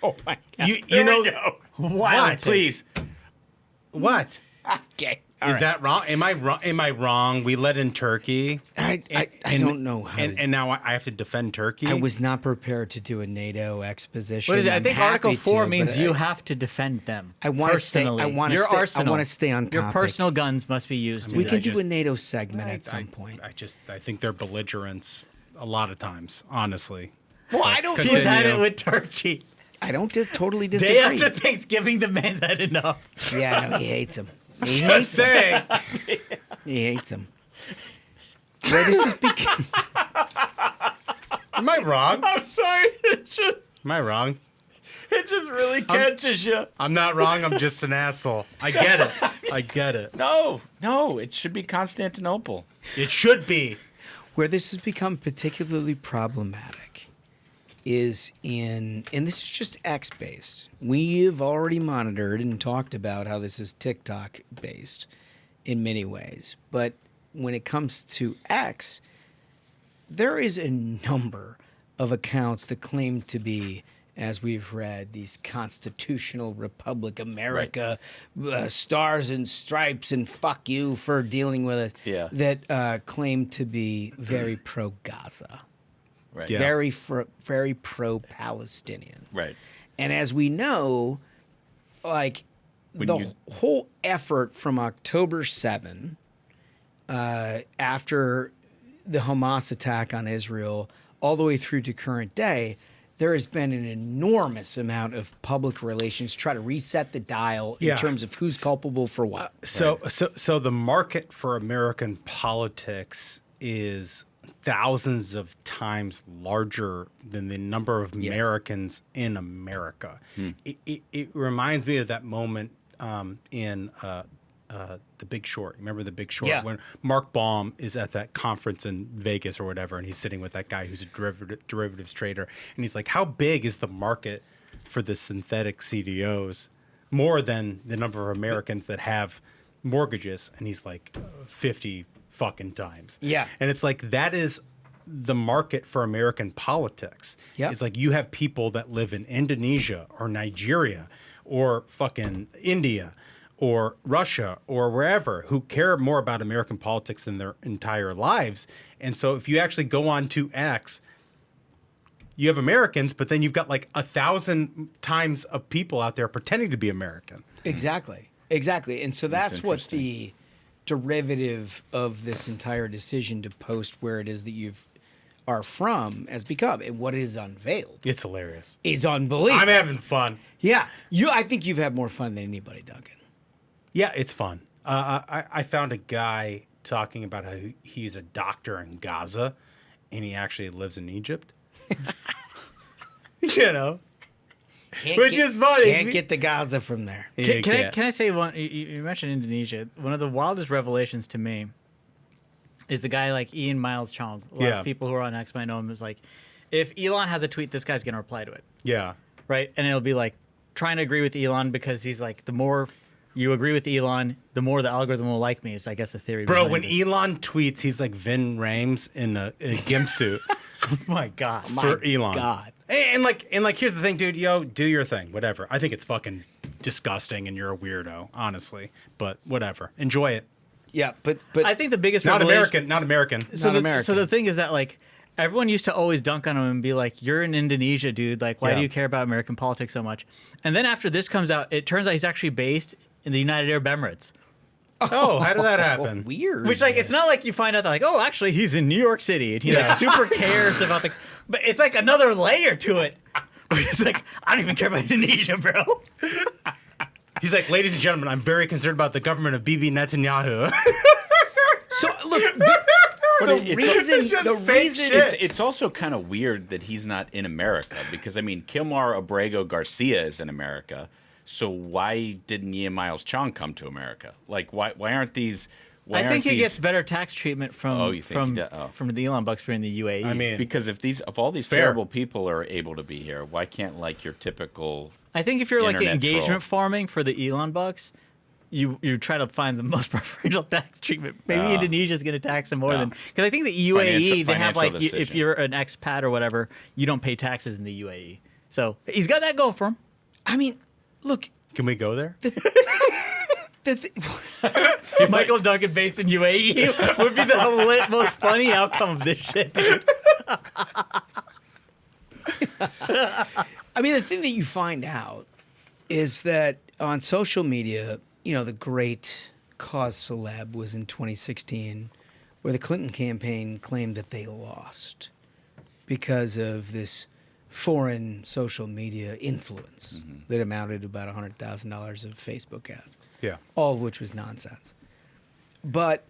Oh my God. You know. What? Please. What? Okay. Is that wrong? Am I wrong? Am I wrong? We let in Turkey. I don't know how. And now I have to defend Turkey. I was not prepared to do a NATO exposition. What is it? I I'm think Article happy 4 to, means but you have to defend them. I want to stay. personally. I want to Your stay. arsenal. I want to stay on Your topic. personal guns must be used. to We do can that. do a NATO segment at some point. I think they're belligerents a lot of times, honestly. Well, I don't. He's had it Continue. with Turkey. I don't totally disagree. Day after Thanksgiving, the man's had enough. Yeah, no, he hates him. He Just hates him. saying. He hates him. Well, this is because Am I wrong? I'm sorry. Am I wrong? It just really catches you. I'm not wrong. I'm just an asshole. I get it. I get it. No, it should be Constantinople. It should be. Where this has become particularly problematic is and this is just X-based. We've already monitored and talked about how this is TikTok-based in many ways. But when it comes to X, there is a number of accounts that claim to be, as we've read, these constitutional republic America, stars and stripes and fuck you for dealing with it, that claim to be very pro-Gaza. Right. Yeah. Very pro-Palestinian. Right. And as we know, like whole effort from October 7, after the Hamas attack on Israel, all the way through to current day, there has been an enormous amount of public relations try to reset the dial in terms of who's culpable for what. So the market for American politics is thousands of times larger than the number of Americans in America. It reminds me of that moment in The Big Short. Remember The Big Short? When Mark Baum is at that conference in Vegas or whatever, and he's sitting with that guy who's a derivatives trader, and he's like, how big is the market for the synthetic CDOs? More than the number of Americans that have mortgages. And he's like, 50 fucking times. Yeah. And it's like, that is the market for American politics. Yeah. It's like you have people that live in Indonesia or Nigeria or fucking India or Russia or wherever who care more about American politics than their entire lives. And so if you actually go on to X, you have Americans, but then you've got like 1,000 times of people out there pretending to be American. Exactly. And so that's what the derivative of this entire decision to post where it is that you are from has become. And what is unveiled It's hilarious. is unbelievable. I'm having fun. Yeah. I think you've had more fun than anybody, Duncan. Yeah, it's fun. I found a guy talking about how he's a doctor in Gaza, and he actually lives in Egypt. You know, which is funny. Can't get the Gaza from there. Can I say one? You mentioned Indonesia. One of the wildest revelations to me is the guy like Ian Miles Chong. A lot of people who are on X might know him as like, if Elon has a tweet, this guy's gonna reply to it. Yeah. Right, and it'll be like trying to agree with Elon because he's like, the more you agree with Elon, the more the algorithm will like me. It's, I guess, the theory. Bro, when this. Elon tweets, he's like Vin Rames in a gimp suit. Oh my God. For Elon. God. And like, here's the thing, dude. Yo, do your thing. Whatever. I think it's fucking disgusting, and you're a weirdo, honestly. But whatever. Enjoy it. Yeah, but I think the biggest Not revelation, American. So the thing is that like everyone used to always dunk on him and be like, "You're in Indonesia, dude. Like, why do you care about American politics so much?" And then after this comes out, it turns out he's actually based in the United Arab Emirates. Oh, how did that happen? Weird. Which, like, it's not like you find out that, like, oh, actually, he's in New York City and he like super cares about the. But it's like another layer to it. Where it's like, I don't even care about Indonesia, bro. He's like, ladies and gentlemen, I'm very concerned about the government of Bibi Netanyahu. So look, the reason it's also kind of weird that he's not in America because I mean, Kilmar Abrego Garcia is in America. So why didn't Ian Miles Chong come to America? Like, why aren't these? I think he gets better tax treatment from from the Elon Bucks being in the UAE. I mean, because if all these terrible people are able to be here, why can't like your typical? I think if you're like engagement troll farming for the Elon Bucks, you try to find the most preferential tax treatment. Maybe Indonesia is going to tax him more than because I think the UAE they have like if you're an expat or whatever, you don't pay taxes in the UAE. So he's got that going for him. I mean, look. Can we go there? Michael Duncan based in UAE would be the most funny outcome of this shit. I mean, the thing that you find out is that on social media, the great cause celeb was in 2016, where the Clinton campaign claimed that they lost because of this foreign social media influence that amounted to about $100,000 of Facebook ads. Yeah. All of which was nonsense. But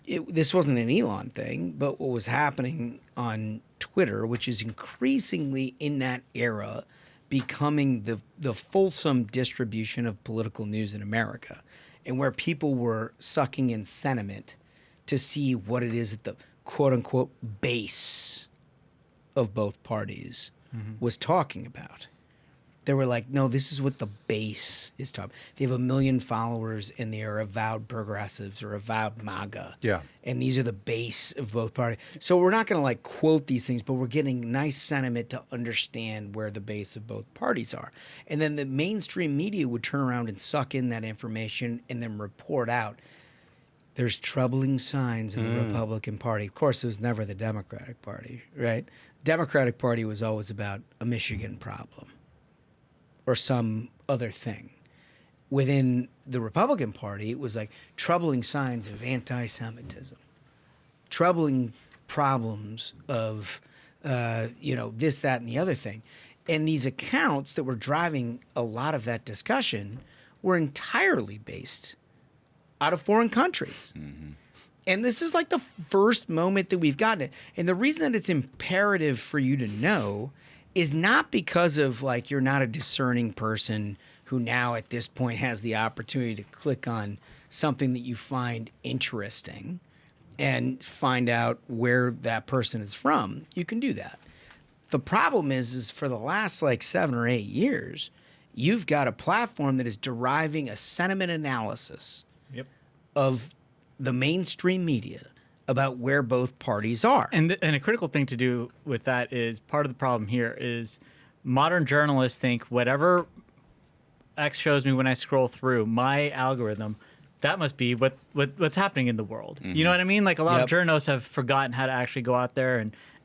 this wasn't an Elon thing, but what was happening on Twitter, which is increasingly in that era becoming the fulsome distribution of political news in America, and where people were sucking in sentiment to see what it is that the quote unquote base of both parties was talking about. They were like, no, this is what the base is talking. They have 1 million followers and they are avowed progressives or avowed MAGA. Yeah. And these are the base of both parties. So we're not going to like quote these things, but we're getting nice sentiment to understand where the base of both parties are. And then the mainstream media would turn around and suck in that information and then report out, there's troubling signs in the Republican Party. Of course, it was never the Democratic Party, right? Democratic Party was always about a Michigan problem or some other thing. Within the Republican Party, it was like troubling signs of anti-Semitism, troubling problems of, this, that, and the other thing. And these accounts that were driving a lot of that discussion were entirely based out of foreign countries. And this is like the first moment that we've gotten it. And the reason that it's imperative for you to know is not because of like you're not a discerning person who now at this point has the opportunity to click on something that you find interesting and find out where that person is from. You can do that. The problem is for the last like 7 or 8 years, you've got a platform that is deriving a sentiment analysis of the mainstream media about where both parties are. And a critical thing to do with that is part of the problem here is modern journalists think whatever X shows me when I scroll through my algorithm, that must be what's happening in the world. You know what I mean? Like a lot of journalists have forgotten how to actually go out there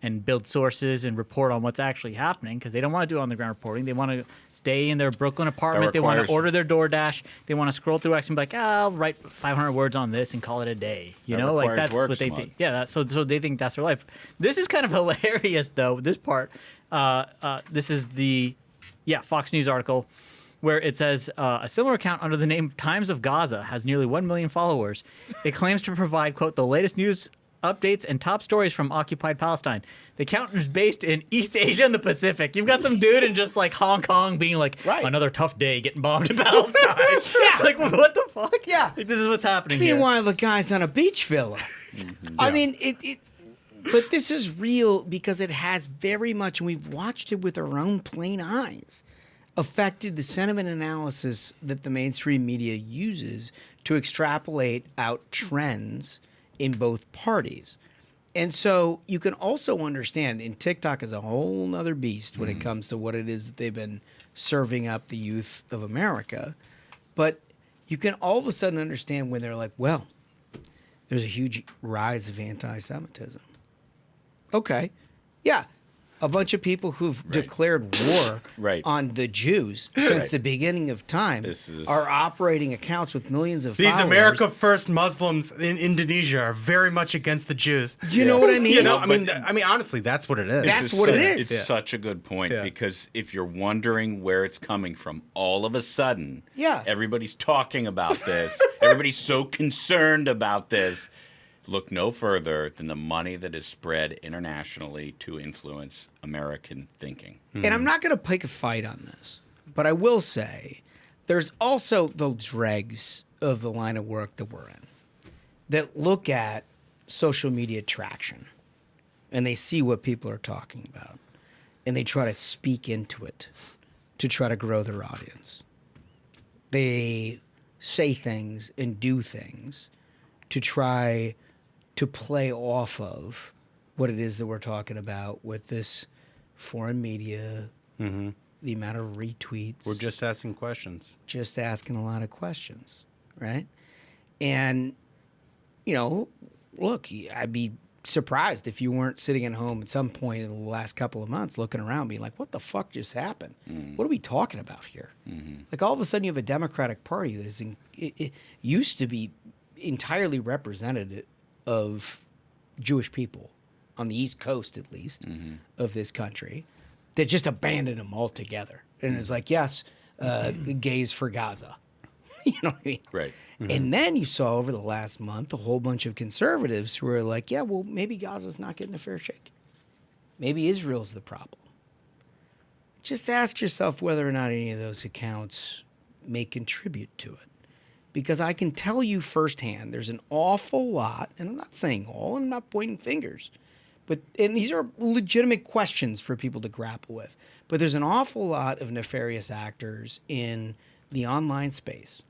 and build sources and report on what's actually happening because they don't want to do on-the-ground reporting. They want to stay in their Brooklyn apartment. They want to order their DoorDash. They want to scroll through X and be like, I'll write 500 words on this and call it a day. You know, like that's what they think. Yeah, so they think that's their life. This is kind of hilarious, though, this part. This is the Fox News article where it says a similar account under the name Times of Gaza has nearly 1 million followers. It claims to provide, quote, the latest news updates and top stories from occupied Palestine. The account is based in East Asia and the Pacific. You've got some dude in just like Hong Kong being like, another tough day getting bombed in Palestine. It's like, what the fuck? Yeah. Like, this is what's happening here. Meanwhile, the guy's on a beach villa. I mean, but this is real because it has very much, and we've watched it with our own plain eyes, affected the sentiment analysis that the mainstream media uses to extrapolate out trends in both parties. And so you can also understand, and TikTok is a whole nother beast when it comes to what it is that they've been serving up the youth of America. But you can all of a sudden understand when they're like, well, there's a huge rise of anti-Semitism. Okay. Yeah. A bunch of people who've declared war on the Jews since the beginning of time are operating accounts with millions of followers. These America First Muslims in Indonesia are very much against the Jews. You know what I mean? You know, I mean, honestly, that's what it is. That's what it is. It's such a good point because if you're wondering where it's coming from, all of a sudden, everybody's talking about this. Everybody's so concerned about this. Look no further than the money that is spread internationally to influence American thinking. And I'm not going to pick a fight on this, but I will say there's also the dregs of the line of work that we're in that look at social media traction and they see what people are talking about and they try to speak into it to try to grow their audience. They say things and do things to try to play off of what it is that we're talking about with this foreign media, the amount of retweets. We're just asking questions. Just asking a lot of questions, right? And, you know, look, I'd be surprised if you weren't sitting at home at some point in the last couple of months looking around being like, what the fuck just happened? What are we talking about here? Like all of a sudden you have a Democratic Party that is it used to be entirely representative of Jewish people on the East Coast, at least, of this country, that just abandoned them altogether. And it's like, yes, gays for Gaza. You know what I mean? Right. And then you saw over the last month a whole bunch of conservatives who were like, yeah, well, maybe Gaza's not getting a fair shake. Maybe Israel's the problem. just ask yourself whether or not any of those accounts may contribute to it. Because I can tell you firsthand, there's an awful lot, and I'm not saying all, I'm not pointing fingers, and these are legitimate questions for people to grapple with. But there's an awful lot of nefarious actors in the online space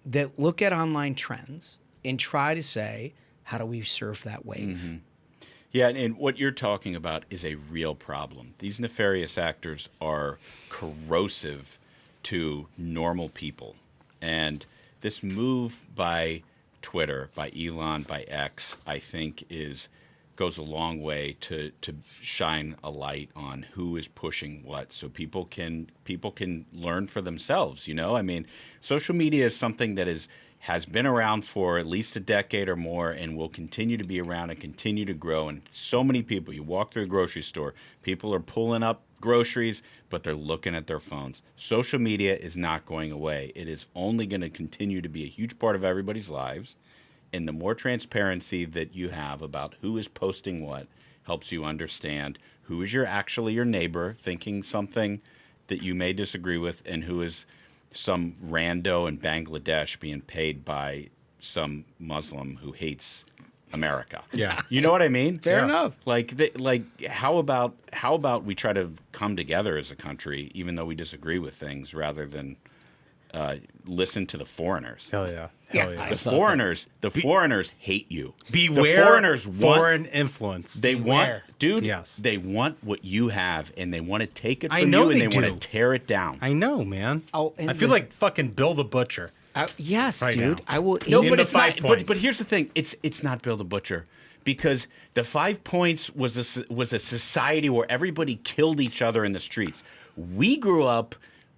that look at online trends and try to say, how do we surf that wave? Mm-hmm. Yeah, and what you're talking about is a real problem. These nefarious actors are corrosive to normal people. And this move by Twitter, by Elon, by X, I think goes a long way to shine a light on who is pushing what, so people can learn for themselves. You know, I mean, social media is something that has been around for at least a decade or more, and will continue to be around and continue to grow. And so many people, you walk through a grocery store, people are pulling up groceries, but they're looking at their phones. Social media is not going away. It is only going to continue to be a huge part of everybody's lives. And the more transparency that you have about who is posting what helps you understand who is actually your neighbor thinking something that you may disagree with, and who is some rando in Bangladesh being paid by some Muslim who hates America. Yeah. You know what I mean? Fair enough. How about we try to come together as a country, even though we disagree with things, rather than listen to the foreigners. Hell yeah. The foreigners hate you. Beware the foreigners foreign influence. They want, dude. Yes. They want what you have, and they want to take it I from know you, and they they want do. to tear it down. I know, man. Oh, and I feel like fucking Bill the Butcher. Yes, Right dude. now. I will. No, In but the it's 5 not. points. But here's the thing: it's not Bill the Butcher, because the 5 points was a society where everybody killed each other in the streets. We grew up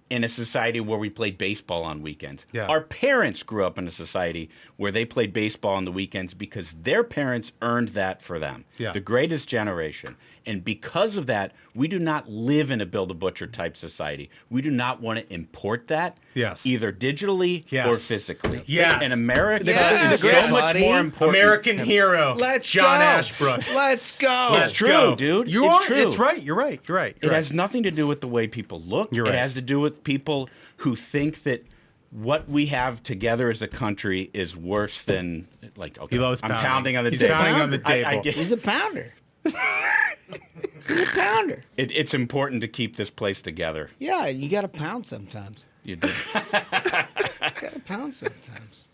in a society where we played baseball on weekends. Yeah. Our parents grew up in a society where they played baseball on the weekends because their parents earned that for them. Yeah. The greatest generation. And because of that, we do not live in a Bill the Butcher type society. We do not want to import that, Yes. either digitally Yes. or physically. Yes. And America Yes, is so much buddy. more important. American hero. Let's John go. Ashbrook. Let's go. Let's It's true, go. dude. You It's are. true. It's right. You're right. You're right. It has nothing to do with the way people look. You're It right. has to do with people who think that what we have together as a country is worse than, like, okay, He loves I'm pounding. pounding on the He's table. pounding on the I table. get- He's a pounder. He's a pounder. it's important to keep this place together. Yeah, you got to pound sometimes. You do. Got to pound sometimes.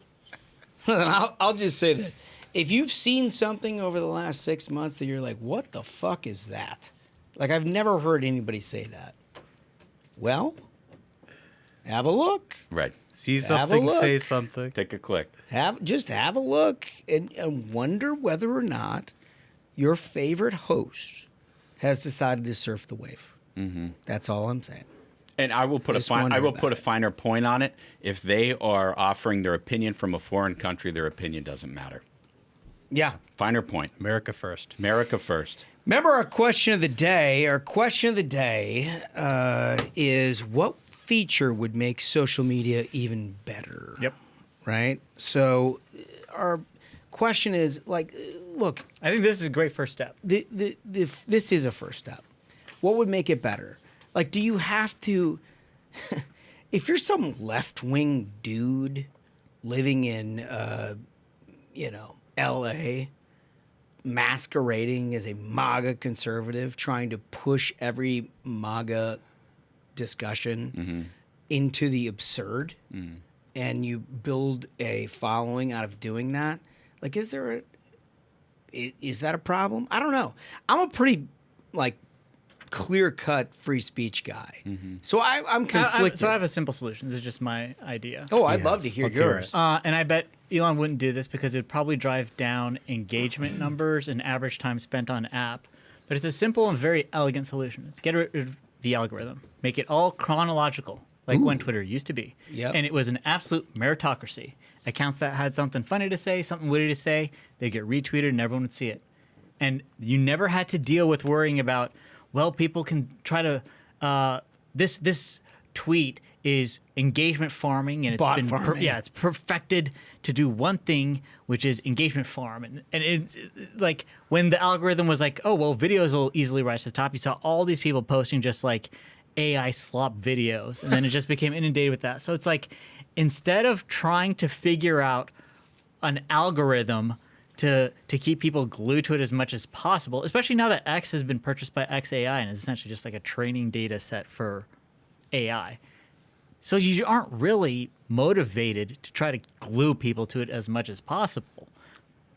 I'll just say this: if you've seen something over the last 6 months that you're like, "What the fuck is that?" Like, I've never heard anybody say that. Well, have a look. Right. See Have a something, look. say something. Take a click. Just have a look and wonder whether or not your favorite host has decided to surf the wave. Mm-hmm. That's all I'm saying. And I will put Just wonder I will about put a it. finer point on it. If they are offering their opinion from a foreign country, their opinion doesn't matter. Yeah. Finer point. America first. America first. Remember our question of the day? Our question of the day is, what feature would make social media even better? Yep. Right? So our question is, like, look, I think this is a great first step. this is a first step. What would make it better? Like, do you have to, if you're some left-wing dude living in, L.A., masquerading as a MAGA conservative, trying to push every MAGA discussion into the absurd, and you build a following out of doing that, like, is that a problem? I don't know. I'm a pretty, like, clear-cut free speech guy. So I'm conflicted. So I have a simple solution. This is just my idea. Oh, I'd love to hear let's hear yours. it. And I bet Elon wouldn't do this because it would probably drive down engagement numbers and average time spent on app. But it's a simple and very elegant solution. Let's get rid of the algorithm. Make it all chronological, like when Twitter used to be. Yep. And it was an absolute meritocracy. Accounts that had something funny to say, something witty to say, they'd get retweeted and everyone would see it. And you never had to deal with worrying about, well, people can try to, this tweet is engagement farming, and it's Bot been farming. it's perfected to do one thing, which is engagement farm. And it's like when the algorithm was like, oh, well, videos will easily rise to the top. You saw all these people posting just like AI slop videos, and then it just became inundated with that. So it's like, instead of trying to figure out an algorithm to keep people glued to it as much as possible, especially now that X has been purchased by XAI and is essentially just like a training data set for AI. So you aren't really motivated to try to glue people to it as much as possible.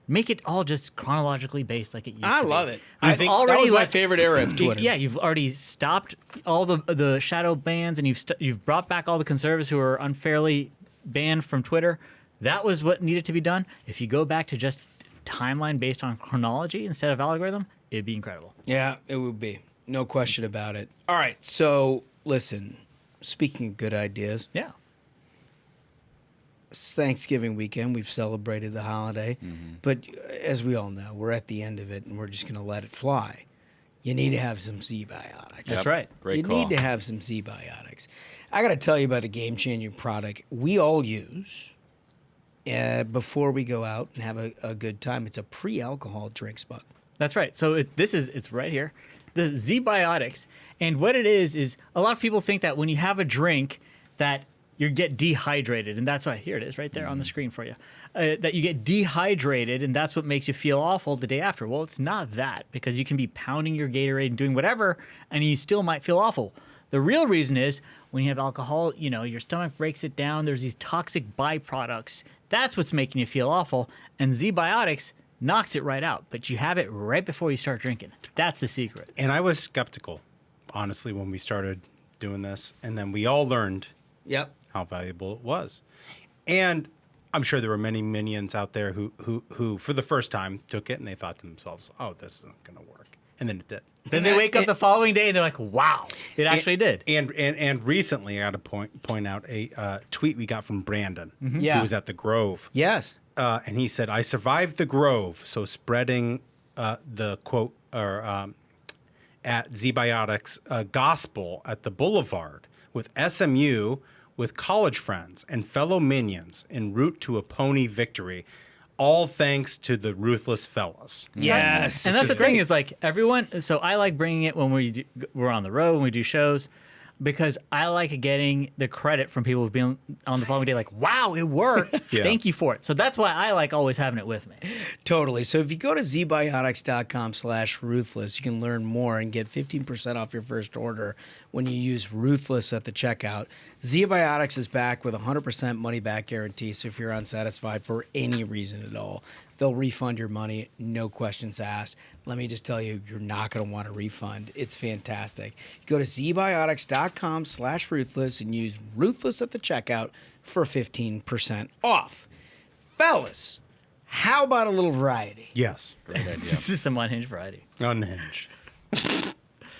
Make it all just chronologically based like it used to be. I love it. You've I think already that was my favorite era of Twitter. Yeah, you've already stopped all the shadow bans, and you've brought back all the conservatives who were unfairly banned from Twitter. That was what needed to be done. If you go back to just timeline based on chronology instead of algorithm, it'd be incredible. Yeah, it would be. No question about it. All right, so listen, speaking of good ideas, Yeah. it's Thanksgiving weekend. We've celebrated the holiday. But as we all know, we're at the end of it, and we're just going to let it fly. You need to have some Z-biotics. That's right. Great You call. need to have some Z-biotics. I got to tell you about a game-changing product we all use before we go out and have a good time. It's a pre-alcohol drinks mug. That's right. So it's right here. This is Z-biotics, and what it is a lot of people think that when you have a drink that you get dehydrated, and that's why, here it is right there on the screen for you, that you get dehydrated, and that's what makes you feel awful the day after. Well, it's not that, because you can be pounding your Gatorade and doing whatever, and you still might feel awful. The real reason is when you have alcohol, your stomach breaks it down. There's these toxic byproducts. That's what's making you feel awful, and Z-biotics knocks it right out, but you have it right before you start drinking. That's the secret. And I was skeptical, honestly, when we started doing this, and then we all learned Yep. how valuable it was. And I'm sure there were many minions out there who for the first time took it and they thought to themselves, oh, this isn't going to work. And then it did. Then they wake up the following day and they're like, wow, it actually did. And recently, I got to point out a tweet we got from Brandon, Yeah. who was at the Grove. Yes. And he said, I survived the Grove, so spreading the quote, or at Z-Biotics gospel at the Boulevard with SMU, with college friends and fellow minions en route to a pony victory, all thanks to the Ruthless fellas. Yes. And that's the thing is, like, everyone, so I like bringing it when we're on the road, when we do shows, because I like getting the credit from people who've been on the following day, like, wow, it worked. Yeah. Thank you for it. So that's why I like always having it with me. Totally. So if you go to zbiotics.com/ruthless, you can learn more and get 15% off your first order when you use Ruthless at the checkout. Z-Biotics is back with a 100% money-back guarantee, so if you're unsatisfied for any reason at all, they'll refund your money, no questions asked. Let me just tell you, you're not going to want a refund. It's fantastic. Go to zbiotics.com/ruthless and use Ruthless at the checkout for 15% off. Fellas, how about a little variety? Yes. Great idea. This is some unhinged variety. Unhinged.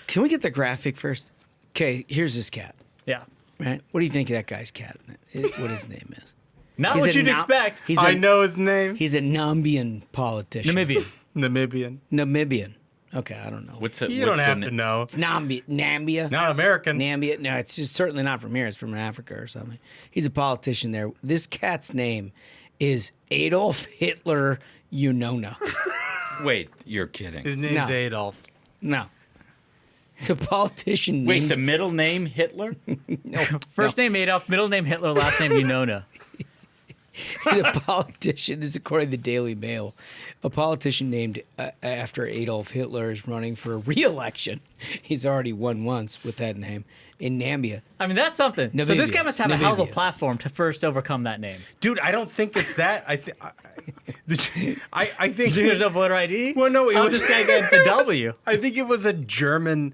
Can we get the graphic first? Okay, here's this cat. Yeah. Right? What do you think of that guy's cat? What his name is? Not He's what a you'd Nam- expect. He's I a, know his name. He's a Namibian politician. Namibia. Namibian. Okay, I don't know. What's it? You don't have to know. It's Nambia. Not American. Nambia. No, it's just certainly not from here. It's from Africa or something. He's a politician there. This cat's name is Adolf Hitler Unona. Wait, you're kidding. His name's No. Adolf. No. It's a politician Wait, named... the middle name Hitler? First name Adolf, middle name Hitler, last name Unona. He's a politician. This is according to the Daily Mail. A politician named after Adolf Hitler is running for re-election. He's already won once with that name in Nambia. I mean, that's something. So this Namibia. guy must have a hell of a Namibia. platform to first overcome that name. Dude, I don't think it's that. I think. There's no voter ID? Well, no, it How was did this guy get the W? I think it was a German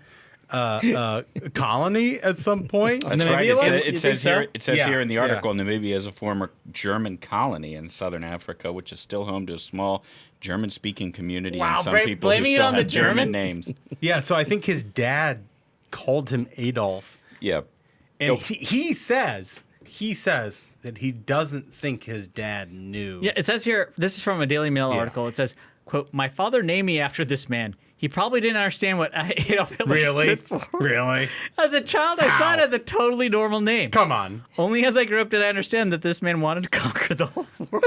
colony at some point. And That's right. Namibia was? It You says think so? here. It says Yeah, here in the yeah. article, Namibia is a former German colony in southern Africa, which is still home to a small German-speaking community Wow, and some Brent, people who blaming it still on the have German German? names. Yeah, so I think his dad called him Adolf, Yeah. and he says that he doesn't think his dad knew. Yeah, it says here, this is from a Daily Mail Yeah. article. It says, quote, "My father named me after this man. He probably didn't understand what Adolf Hitler Really? stood for. Really? As a child, I saw How? it as a totally normal name. Come on. Only as I grew up did I understand that this man wanted to conquer the whole world."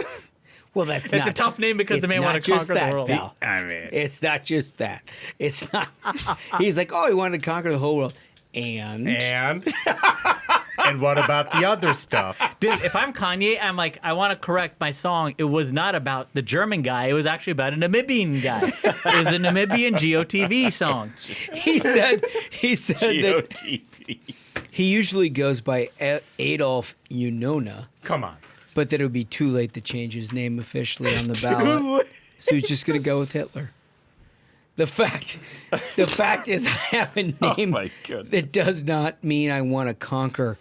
Well, that's It's a tough name because the man wanted to conquer the world. Pal. I mean, It's not just that. It's not. He's like, oh, he wanted to conquer the whole world. And and what about the other stuff? Dude, if I'm Kanye, I'm like, I want to correct my song. It was not about the German guy. It was actually about a Namibian guy. It was a Namibian GOTV song. he said that GOTV. he usually goes by Adolf Unona, Come on. but that it would be too late to change his name officially on the ballot. So he's just going to go with Hitler. The fact is, I have a name my goodness. that does not mean I want to conquer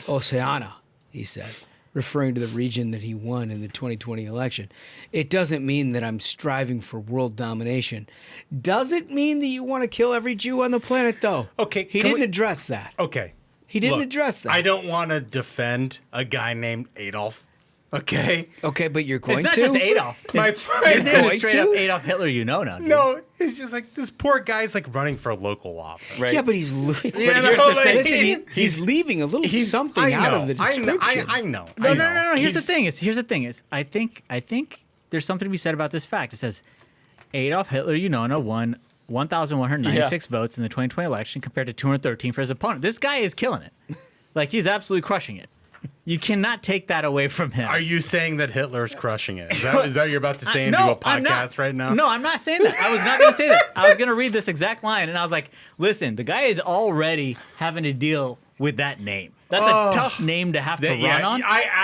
Oceania, he said, referring to the region that he won in the 2020 election. It doesn't mean that I'm striving for world domination. Does it mean that you want to kill every Jew on the planet, though? Okay, He can didn't we- address that. Okay. He didn't Look, address that. I don't want to defend a guy named Adolf. Okay. Okay, but you're going It's to? not just Adolf. My His point name Going is straight to? up Adolf Hitler, you know now. Dude. No, it's just like this poor guy's like running for local office. Right. Yeah, but he's leaving. You know, like- He's leaving a little something out of the description. I know. No. Here's the thing. Is I think there's something to be said about this fact. It says Adolf Hitler, won 1,196 votes in the 2020 election compared to 213 for his opponent. This guy is killing it. Like he's absolutely crushing it. You cannot take that away from him. Are you saying that Hitler's crushing it? Is that what you're about to say into No, a I'm not. podcast right now? No, I'm not saying that. I was not going to say that. I was going to read this exact line, and I was like, listen, the guy is already having to deal with that name. That's a tough name to have to run on.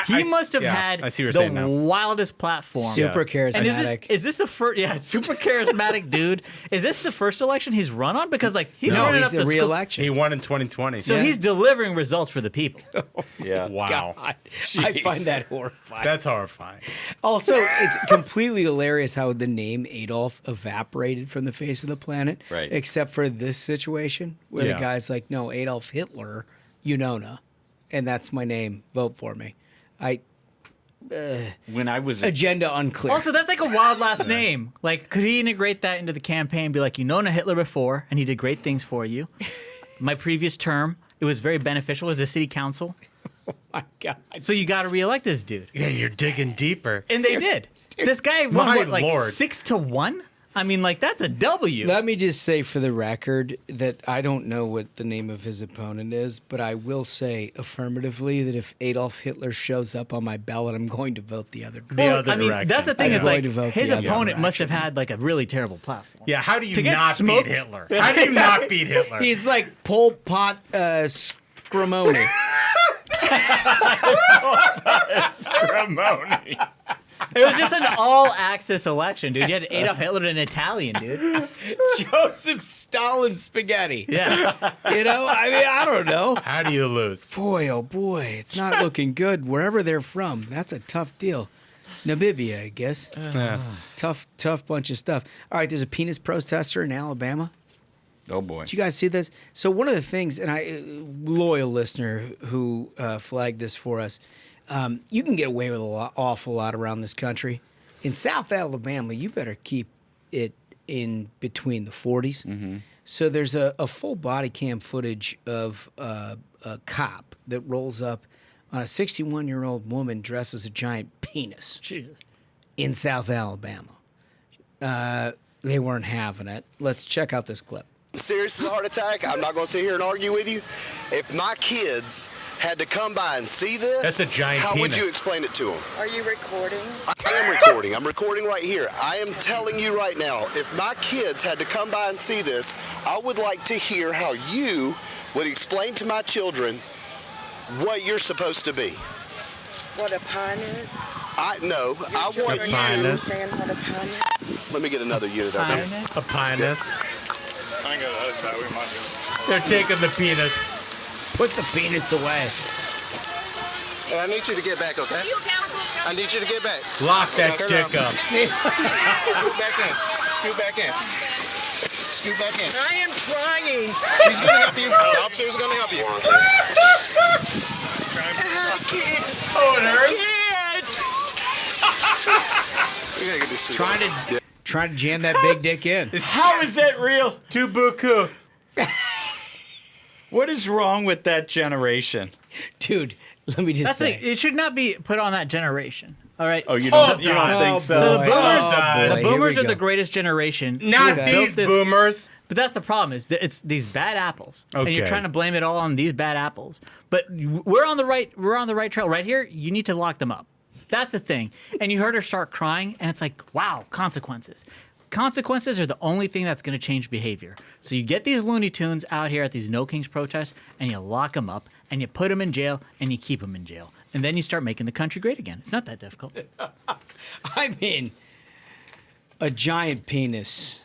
He must have had I see what you're saying the now. wildest platform. Super And charismatic. is this the first? Yeah, super charismatic dude. Is this the first election he's run on? Because like he's No, running he's up a the school. re-election. He won in 2020. So he's delivering results for the people. Yeah. wow. God, I find that horrifying. That's horrifying. Also, it's completely hilarious how the name Adolf evaporated from the face of the planet. Right. Except for this situation where Yeah. the guy's like, no, Adolf Hitler, and that's my name. Vote for me. When I was Agenda unclear. Also, that's like a wild last name. Like, could he integrate that into the campaign? Be like, you known a Hitler before, and he did great things for you. My previous term, it was very beneficial as a city council. my God. So you got to reelect this dude. Yeah, you're digging deeper. And they did. This guy won, My what, like Lord. 6-1? I mean, like, that's a W. Let me just say for the record that I don't know what the name of his opponent is, but I will say affirmatively that if Adolf Hitler shows up on my ballot, I'm going to vote the other direction. The other I mean, direction. that's the thing I'm is, going like, to vote his the other opponent must have direction. had, like, a really terrible platform. Yeah, how do you To get not smoked- beat Hitler? How do you not beat Hitler? He's like Pol Pot Scramoni. Ramone. It was just an all-access election, dude. You had Adolf Hitler and an Italian, dude. Joseph Stalin spaghetti. Yeah. I don't know. How do you lose? Boy, oh boy, it's not looking good wherever they're from. That's a tough deal. Namibia, I guess. Tough bunch of stuff. All right, there's a penis protester in Alabama. Oh boy. Did you guys see this? So one of the things, and loyal listener who flagged this for us, you can get away with awful lot around this country. In South Alabama, you better keep it in between the 40s. Mm-hmm. So there's a full body cam footage of a cop that rolls up on a 61-year-old woman dressed as a giant penis Jesus. in South Alabama. They weren't having it. Let's check out this clip. Serious as a heart attack. I'm not going to sit here and argue with you. If my kids had to come by and see this, That's a giant how would penis. you explain it to them? Are you recording? I am recording. I'm recording right here. I am telling you right now, if my kids had to come by and see this, I would like to hear how you would explain to my children what you're supposed to be. What a pine is? I want Children you. understand what a pine is? Let me get another unit of it. A pinus. I can go to the other side. We might do. They're taking the penis. Put the penis away. And I need you to get back, okay? I need you to get back. Lock that Turn dick around. up. Scoot back in. Scoot back in. Scoot back in. I am trying. She's going to help you. The officer's going to help you. I can't. Oh, it hurts. We gotta get this shit Trying off. to jam that big dick in. How is that real? Tu buku. What is wrong with that generation? Dude, let me just That's say. like, it should not be put on that generation. All right. Oh, you don't think so? So the boomers, boy. the Here boomers we are the go. greatest generation. Not who these built this- boomers. But that's the problem is that it's these bad apples, and you're Okay. trying to blame it all on these bad apples. But we're on the right trail right here. You need to lock them up. That's the thing. And you heard her start crying, and it's like, wow, consequences. Consequences are the only thing that's going to change behavior. So you get these Looney Tunes out here at these No Kings protests, and you lock them up, and you put them in jail, and you keep them in jail. And then you start making the country great again. It's not that difficult. I mean, a giant penis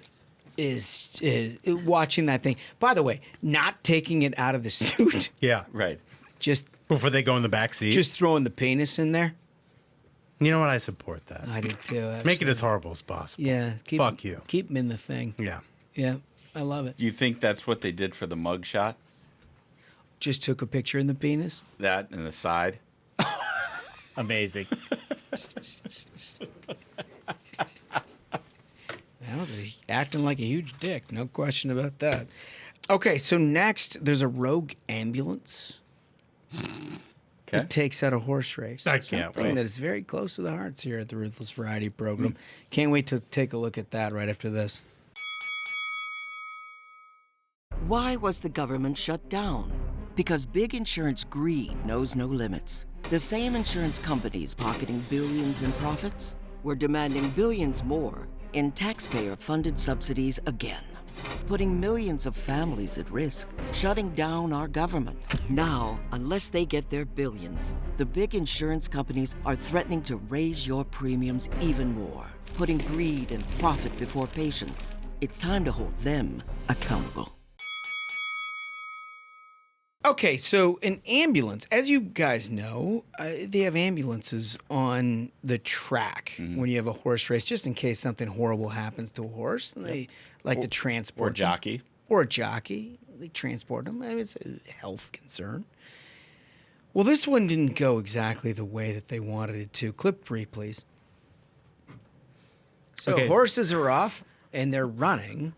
is watching that thing. By the way, not taking it out of the suit, Yeah. Right. just Before they go in the back seat. just throwing the penis in there. You know what? I support that. I did too. Actually. Make it as horrible as possible. Yeah. Fuck you. Keep him in the thing. Yeah. Yeah. I love it. Do you think that's what they did for the mug shot? Just took a picture in the penis. That and the side? Amazing. Well, acting like a huge dick. No question about that. Okay, so next there's a rogue ambulance. Okay. It takes out a horse race. I can't Something wait. that is very close to the hearts here at the Ruthless Variety program. Can't wait to take a look at that right after this. Why was the government shut down? Because big insurance greed knows no limits. The same insurance companies pocketing billions in profits were demanding billions more in taxpayer-funded subsidies again, putting millions of families at risk, shutting down our government. Now, unless they get their billions, the big insurance companies are threatening to raise your premiums even more, putting greed and profit before patients. It's time to hold them accountable. Okay, so an ambulance, as you guys know, they have ambulances on the track when you have a horse race, just in case something horrible happens to a horse. And they like to transport Or jockey. Or a jockey. They transport them. I mean, it's a health concern. Well, this one didn't go exactly the way that they wanted it to. Clip 3, please. So Okay. horses are off, and they're running.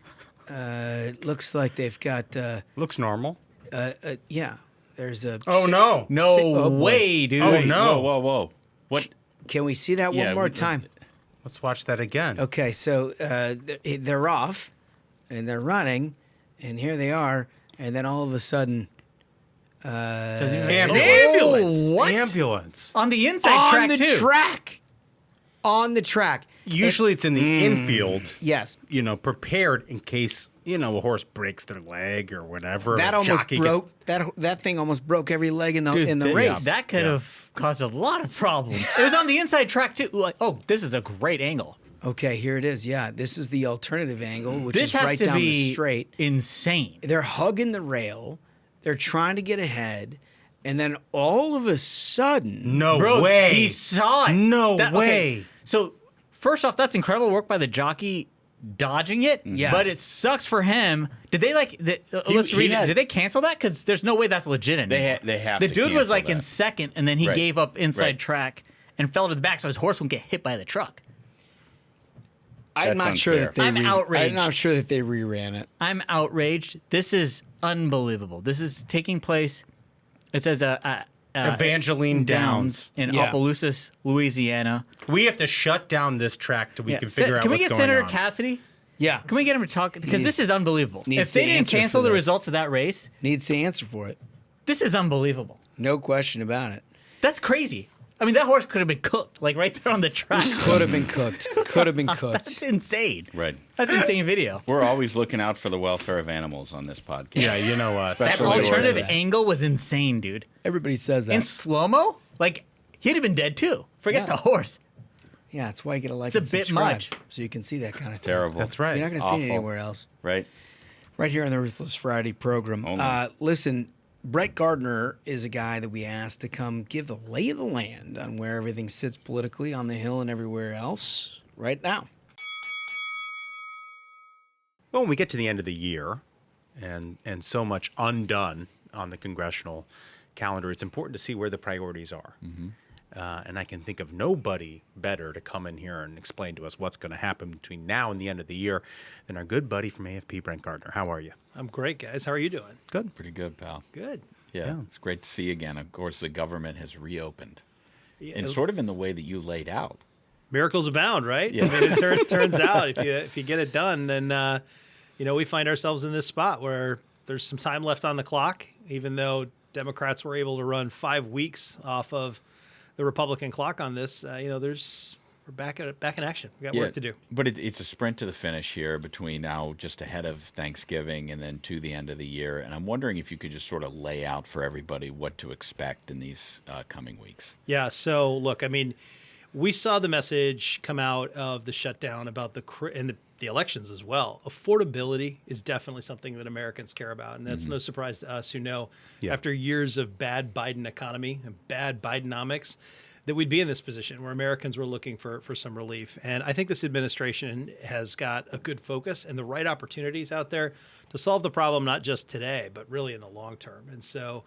It looks like they've got... Looks normal. yeah, there's a... Oh, no. No Oh, boy. way, dude. Oh, Wait, no. Whoa. What? Can we see that one Yeah, more we- time? Let's watch that again. Okay, so they're off, and they're running, and here they are, and then all of a sudden... Ambulance. Oh, what? Ambulance. On the inside track, on the too. track! On the track. Usually it's in the infield, Yes. prepared in case, a horse breaks their leg or whatever. That a almost jockey broke... That thing almost broke every leg in the race. That could have caused a lot of problems. It was on the inside track, too. Like, oh, this is a great angle. Okay, here it is. Yeah, this is the alternative angle, which This is has right to down be the straight. insane. They're hugging the rail. They're trying to get ahead. And then all of a sudden... No Bro, way. he saw it. No okay, way. So, first off, that's incredible work by the jockey dodging it. Yes. But it sucks for him. Did they let's read it. Did they cancel that? Because there's no way that's legit anymore. They have The to dude was cancel like in that. second, and then he Right. gave up inside Right. track and fell to the back so his horse wouldn't get hit by the truck. I'm That's not sure unfair. that they... I'm outraged. I'm not sure that they reran it. I'm outraged. This is unbelievable. This is taking place. It says Evangeline Downs. in Yeah. Opelousas, Louisiana. We have to shut down this track till we can figure out Can we what's get going Senator on. Cassidy? Yeah. Can we get him to talk? Because this is unbelievable. needs If they to didn't answer cancel for the this. results of that race, Needs to answer for it. this is unbelievable. No question about it. That's crazy. I mean, that horse could have been cooked, like right there on the track. Could have been cooked. Could have been cooked. That's insane. Right. That's insane video. We're always looking out for the welfare of animals on this podcast. Yeah, you know us. That Especially alternative horses. angle was insane, dude. Everybody says that. In slow mo, like he'd have been dead too. Forget Yeah. the horse. Yeah, that's why you get a like It's a and bit subscribe, much. so you can see that kind of thing. Terrible. That's right. You're not going to see it Awful. anywhere else. Right? Right here on the Ruthless Friday program. Only. Listen, Brent Gardner is a guy that we asked to come give the lay of the land on where everything sits politically on the Hill and everywhere else right now. Well, when we get to the end of the year and so much undone on the congressional calendar, it's important to see where the priorities are. And I can think of nobody better to come in here and explain to us what's going to happen between now and the end of the year than our good buddy from AFP, Brent Gardner. How are you? I'm great, guys. How are you doing? Good. Pretty good, pal. Good. Yeah, it's great to see you again. Of course, the government has reopened. and sort of in the way that you laid out. Miracles abound, right? Yeah. I mean, it turns out if you get it done, then we find ourselves in this spot where there's some time left on the clock, even though Democrats were able to run 5 weeks off of the Republican clock on this. We're back in action. We got work to do. But it's a sprint to the finish here between now just ahead of Thanksgiving and then to the end of the year. And I'm wondering if you could just sort of lay out for everybody what to expect in these coming weeks. Yeah. So look, I mean, we saw the message come out of the shutdown about the elections as well. Affordability is definitely something that Americans care about. And that's no surprise to us who know after years of bad Biden economy and bad Bidenomics that we'd be in this position where Americans were looking for some relief. And I think this administration has got a good focus and the right opportunities out there to solve the problem, not just today, but really in the long term. And so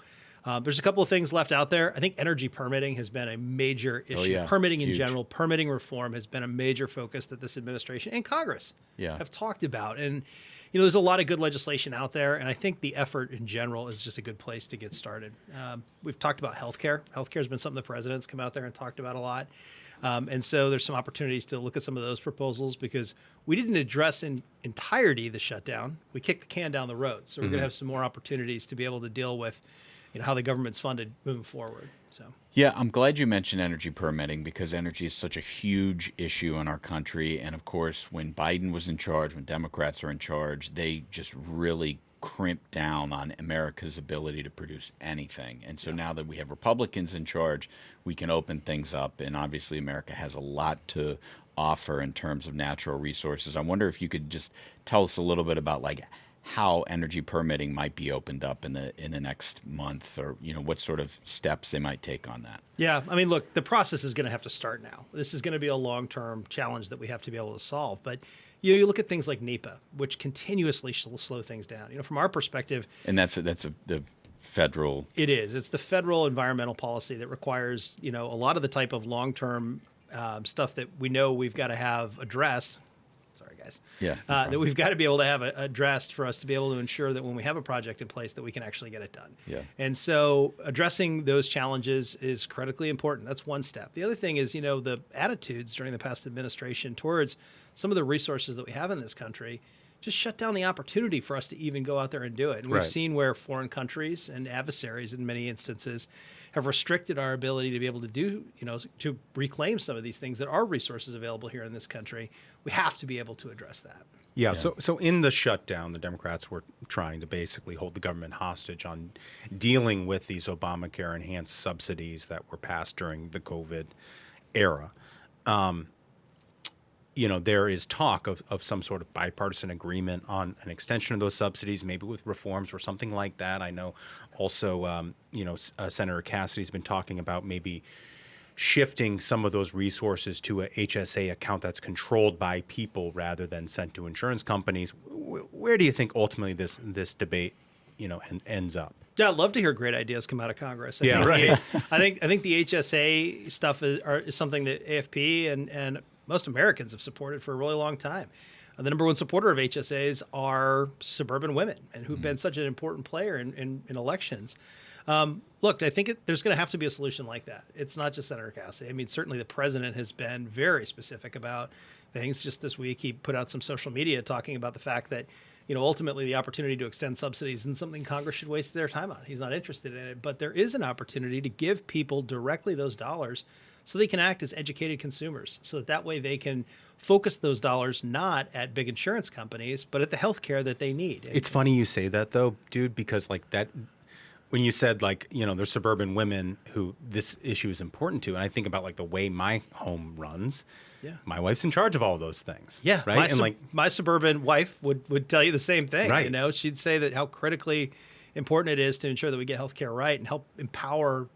there's a couple of things left out there. I think energy permitting has been a major issue. Oh, yeah. Permitting in Huge. general, permitting reform has been a major focus that this administration and Congress Yeah. have talked about. And, there's a lot of good legislation out there. And I think the effort in general is just a good place to get started. We've talked about healthcare. Healthcare has been something the president's come out there and talked about a lot. And so there's some opportunities to look at some of those proposals because we didn't address in entirety the shutdown. We kicked the can down the road. So we're going to have some more opportunities to be able to deal with how the government's funded moving forward. So Yeah, I'm glad you mentioned energy permitting because energy is such a huge issue in our country. And of course, when Biden was in charge, when Democrats are in charge, they just really crimped down on America's ability to produce anything. And so now that we have Republicans in charge, we can open things up. And obviously, America has a lot to offer in terms of natural resources. I wonder if you could just tell us a little bit about how energy permitting might be opened up in the next month, or what sort of steps they might take on that. Yeah, I mean, look, the process is going to have to start now. This is going to be a long-term challenge that we have to be able to solve. But you look at things like NEPA, which continuously slow things down. From our perspective, And that's the federal. it is. It's the federal environmental policy that requires a lot of the type of long-term stuff that we know we've got to have addressed. Sorry, guys. Yeah. That we've got to be able to have addressed for us to be able to ensure that when we have a project in place that we can actually get it done. Yeah. And so addressing those challenges is critically important. That's one step. The other thing is, the attitudes during the past administration towards some of the resources that we have in this country just shut down the opportunity for us to even go out there and do it. And we've seen where foreign countries and adversaries in many instances have restricted our ability to be able to do, to reclaim some of these things that are resources available here in this country. We have to be able to address that. Yeah. So in the shutdown, the Democrats were trying to basically hold the government hostage on dealing with these Obamacare enhanced subsidies that were passed during the COVID era. There is talk of some sort of bipartisan agreement on an extension of those subsidies, maybe with reforms or something like that. I know also, Senator Cassidy's been talking about maybe shifting some of those resources to a HSA account that's controlled by people rather than sent to insurance companies. Where do you think ultimately this debate, ends up? Yeah, I'd love to hear great ideas come out of Congress. Yeah, right. I think the HSA stuff is something that AFP and most Americans have supported for a really long time. The number one supporter of HSAs are suburban women, and who've been such an important player in elections. Look, I think there's going to have to be a solution like that. It's not just Senator Cassidy. I mean, certainly the president has been very specific about things. Just this week, he put out some social media talking about the fact that, ultimately the opportunity to extend subsidies isn't something Congress should waste their time on. He's not interested in it. But there is an opportunity to give people directly those dollars so they can act as educated consumers, so that way they can focus those dollars not at big insurance companies, but at the health care that they need. It's funny you say that, though, dude, because that when you said there's suburban women who this issue is important to, and I think about the way my home runs. Yeah. My wife's in charge of all those things. Yeah. Right. My suburban wife would tell you the same thing. Right. She'd say that how critically important it is to ensure that we get healthcare right and help empower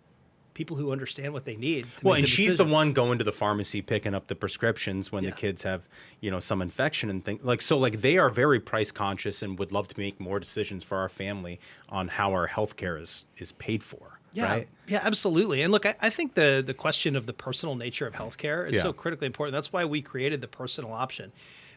people who understand what they need. And she's the one going to the pharmacy picking up the prescriptions when the kids have, some infection and things they are very price conscious and would love to make more decisions for our family on how our healthcare is paid for. Yeah, right? Yeah, absolutely. And look, I think the question of the personal nature of healthcare is so critically important. That's why we created the personal option.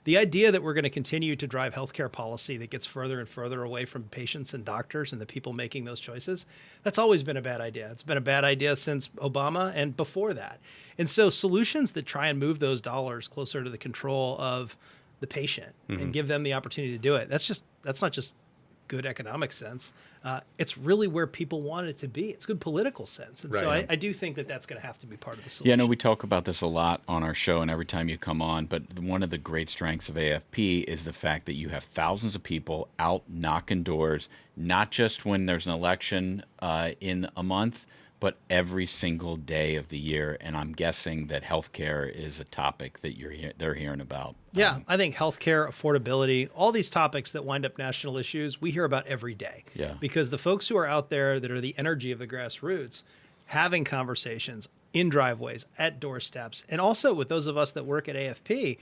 the idea that we're going to continue to drive healthcare policy that gets further and further away from patients and doctors and the people making those choices, that's always been a bad idea. It's been a bad idea since Obama and before that. And so solutions that try and move those dollars closer to the control of the patient and give them the opportunity to do it, that's not just good economic sense. It's really where people want it to be. It's good political sense. And so I do think that that's going to have to be part of the solution. Yeah, no, we talk about this a lot on our show and every time you come on, but one of the great strengths of AFP is the fact that you have thousands of people out knocking doors, not just when there's an election in a month, but every single day of the year. And I'm guessing that healthcare is a topic that they're hearing about. Yeah, I think healthcare, affordability, all these topics that wind up national issues, we hear about every day. Yeah. Because the folks who are out there that are the energy of the grassroots, having conversations in driveways, at doorsteps, and also with those of us that work at AFP,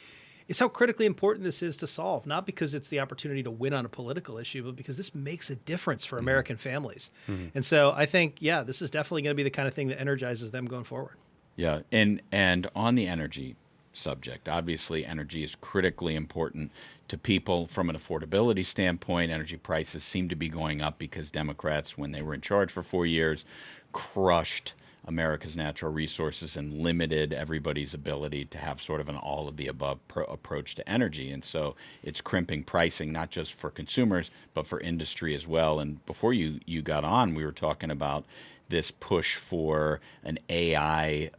is how critically important this is to solve, not because it's the opportunity to win on a political issue, but because this makes a difference for American families. And so I think, yeah, this is definitely going to be the kind of thing that energizes them going forward. Yeah, and on the energy subject, obviously energy is critically important to people from an affordability standpoint. Energy prices seem to be going up because Democrats, when they were in charge for 4 years, crushed America's natural resources and limited everybody's ability to have sort of an all-of-the-above approach to energy. And so it's crimping pricing, not just for consumers, but for industry as well. And before you got on, we were talking about this push for an AI,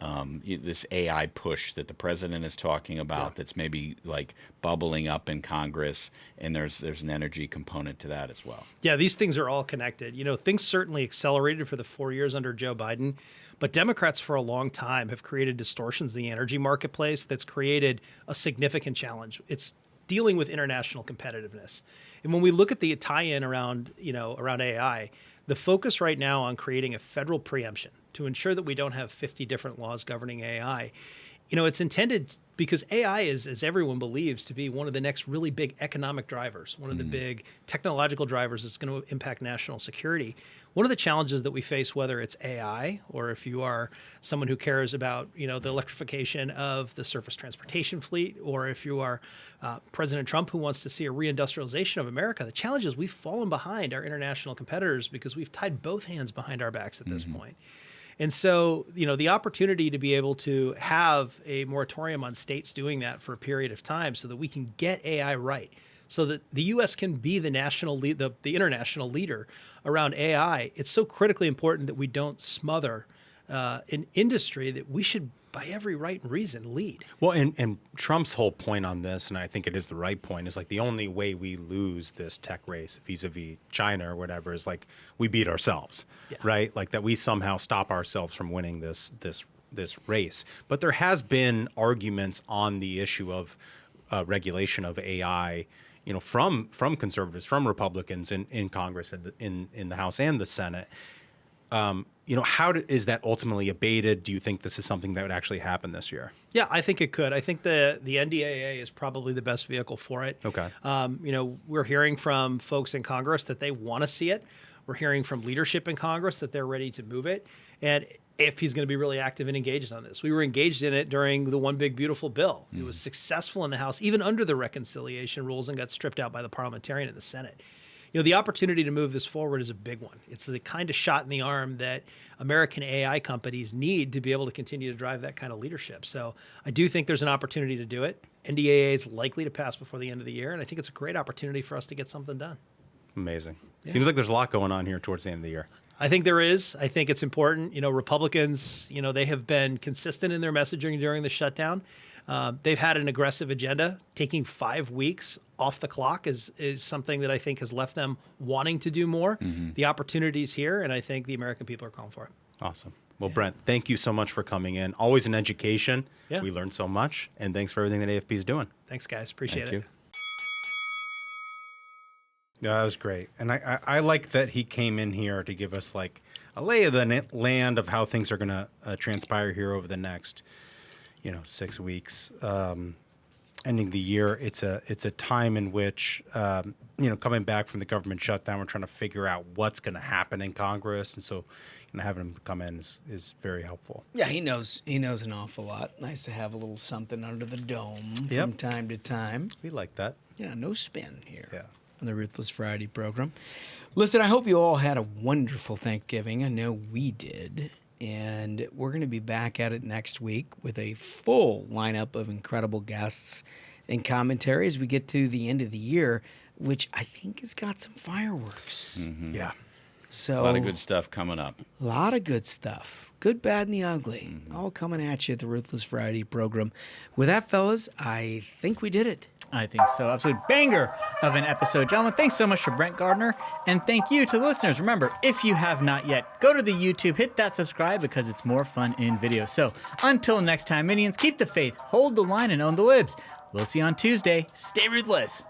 this AI push that the president is talking about that's maybe like bubbling up in Congress, and there's an energy component to that as well. Yeah, these things are all connected. You know, things certainly accelerated for the 4 years under Joe Biden, but Democrats for a long time have created distortions in the energy marketplace that's created a significant challenge. It's dealing with international competitiveness. And when we look at the tie-in around AI, the focus right now on creating a federal preemption to ensure that we don't have 50 different laws governing AI, it's intended because AI is, as everyone believes, to be one of the next really big economic drivers, one of the big technological drivers that's going to impact national security. One of the challenges that we face, whether it's AI or if you are someone who cares about, the electrification of the surface transportation fleet, or if you are President Trump who wants to see a reindustrialization of America, the challenge is we've fallen behind our international competitors because we've tied both hands behind our backs at this point. And so, the opportunity to be able to have a moratorium on states doing that for a period of time so that we can get AI right, so that the U.S. can be the national lead, the international leader around AI. It's so critically important that we don't smother an industry that we should, by every right and reason, lead. Well, and Trump's whole point on this, and I think it is the right point, is like the only way we lose this tech race vis-a-vis China or whatever is like we beat ourselves, right? Like that we somehow stop ourselves from winning this race. But there has been arguments on the issue of regulation of AI, from conservatives, from Republicans in Congress and in the House and the Senate. How is that ultimately abated? Do you think this is something that would actually happen this year? Yeah, I think it could. I think the NDAA is probably the best vehicle for it. Okay. We're hearing from folks in Congress that they want to see it. We're hearing from leadership in Congress that they're ready to move it. And AFP is going to be really active and engaged on this. We were engaged in it during the One Big Beautiful Bill. It was successful in the House, even under the reconciliation rules, and got stripped out by the parliamentarian in the Senate. The opportunity to move this forward is a big one. It's the kind of shot in the arm that American AI companies need to be able to continue to drive that kind of leadership. So I do think there's an opportunity to do it. NDAA is likely to pass before the end of the year, and I think it's a great opportunity for us to get something done. Amazing. Yeah. Seems like there's a lot going on here towards the end of the year. I think there is. I think it's important. Republicans, they have been consistent in their messaging during the shutdown. They've had an aggressive agenda. Taking 5 weeks off the clock is something that I think has left them wanting to do more. The opportunity's here, and I think the American people are calling for it. Awesome. Well, Brent, thank you so much for coming in. Always an education. Yeah. We learned so much, and thanks for everything that AFP is doing. Thanks, guys. Appreciate Thank it. you. Yeah, that was great. And I like that he came in here to give us like a lay of the land of how things are going to transpire here over the next, 6 weeks. And ending the year. It's a time in which coming back from the government shutdown, we're trying to figure out what's going to happen in Congress, and so having him come in is very helpful. Yeah, he knows an awful lot. Nice to have a little something under the dome from time to time. We like that. Yeah, no spin here. Yeah. On the Ruthless Friday program. Listen, I hope you all had a wonderful Thanksgiving. I know we did. And we're going to be back at it next week with a full lineup of incredible guests and commentary as we get to the end of the year, which I think has got some fireworks. Mm-hmm. Yeah. So a lot of good stuff coming up. A lot of good stuff. Good, bad, and the ugly. All coming at you at the Ruthless Friday program. With that, fellas, I think we did it. I think so. Absolute banger of an episode. Gentlemen, thanks so much to Brent Gardner. And thank you to the listeners. Remember, if you have not yet, go to the YouTube, hit that subscribe because it's more fun in video. So until next time, minions, keep the faith, hold the line, and own the libs. We'll see you on Tuesday. Stay ruthless.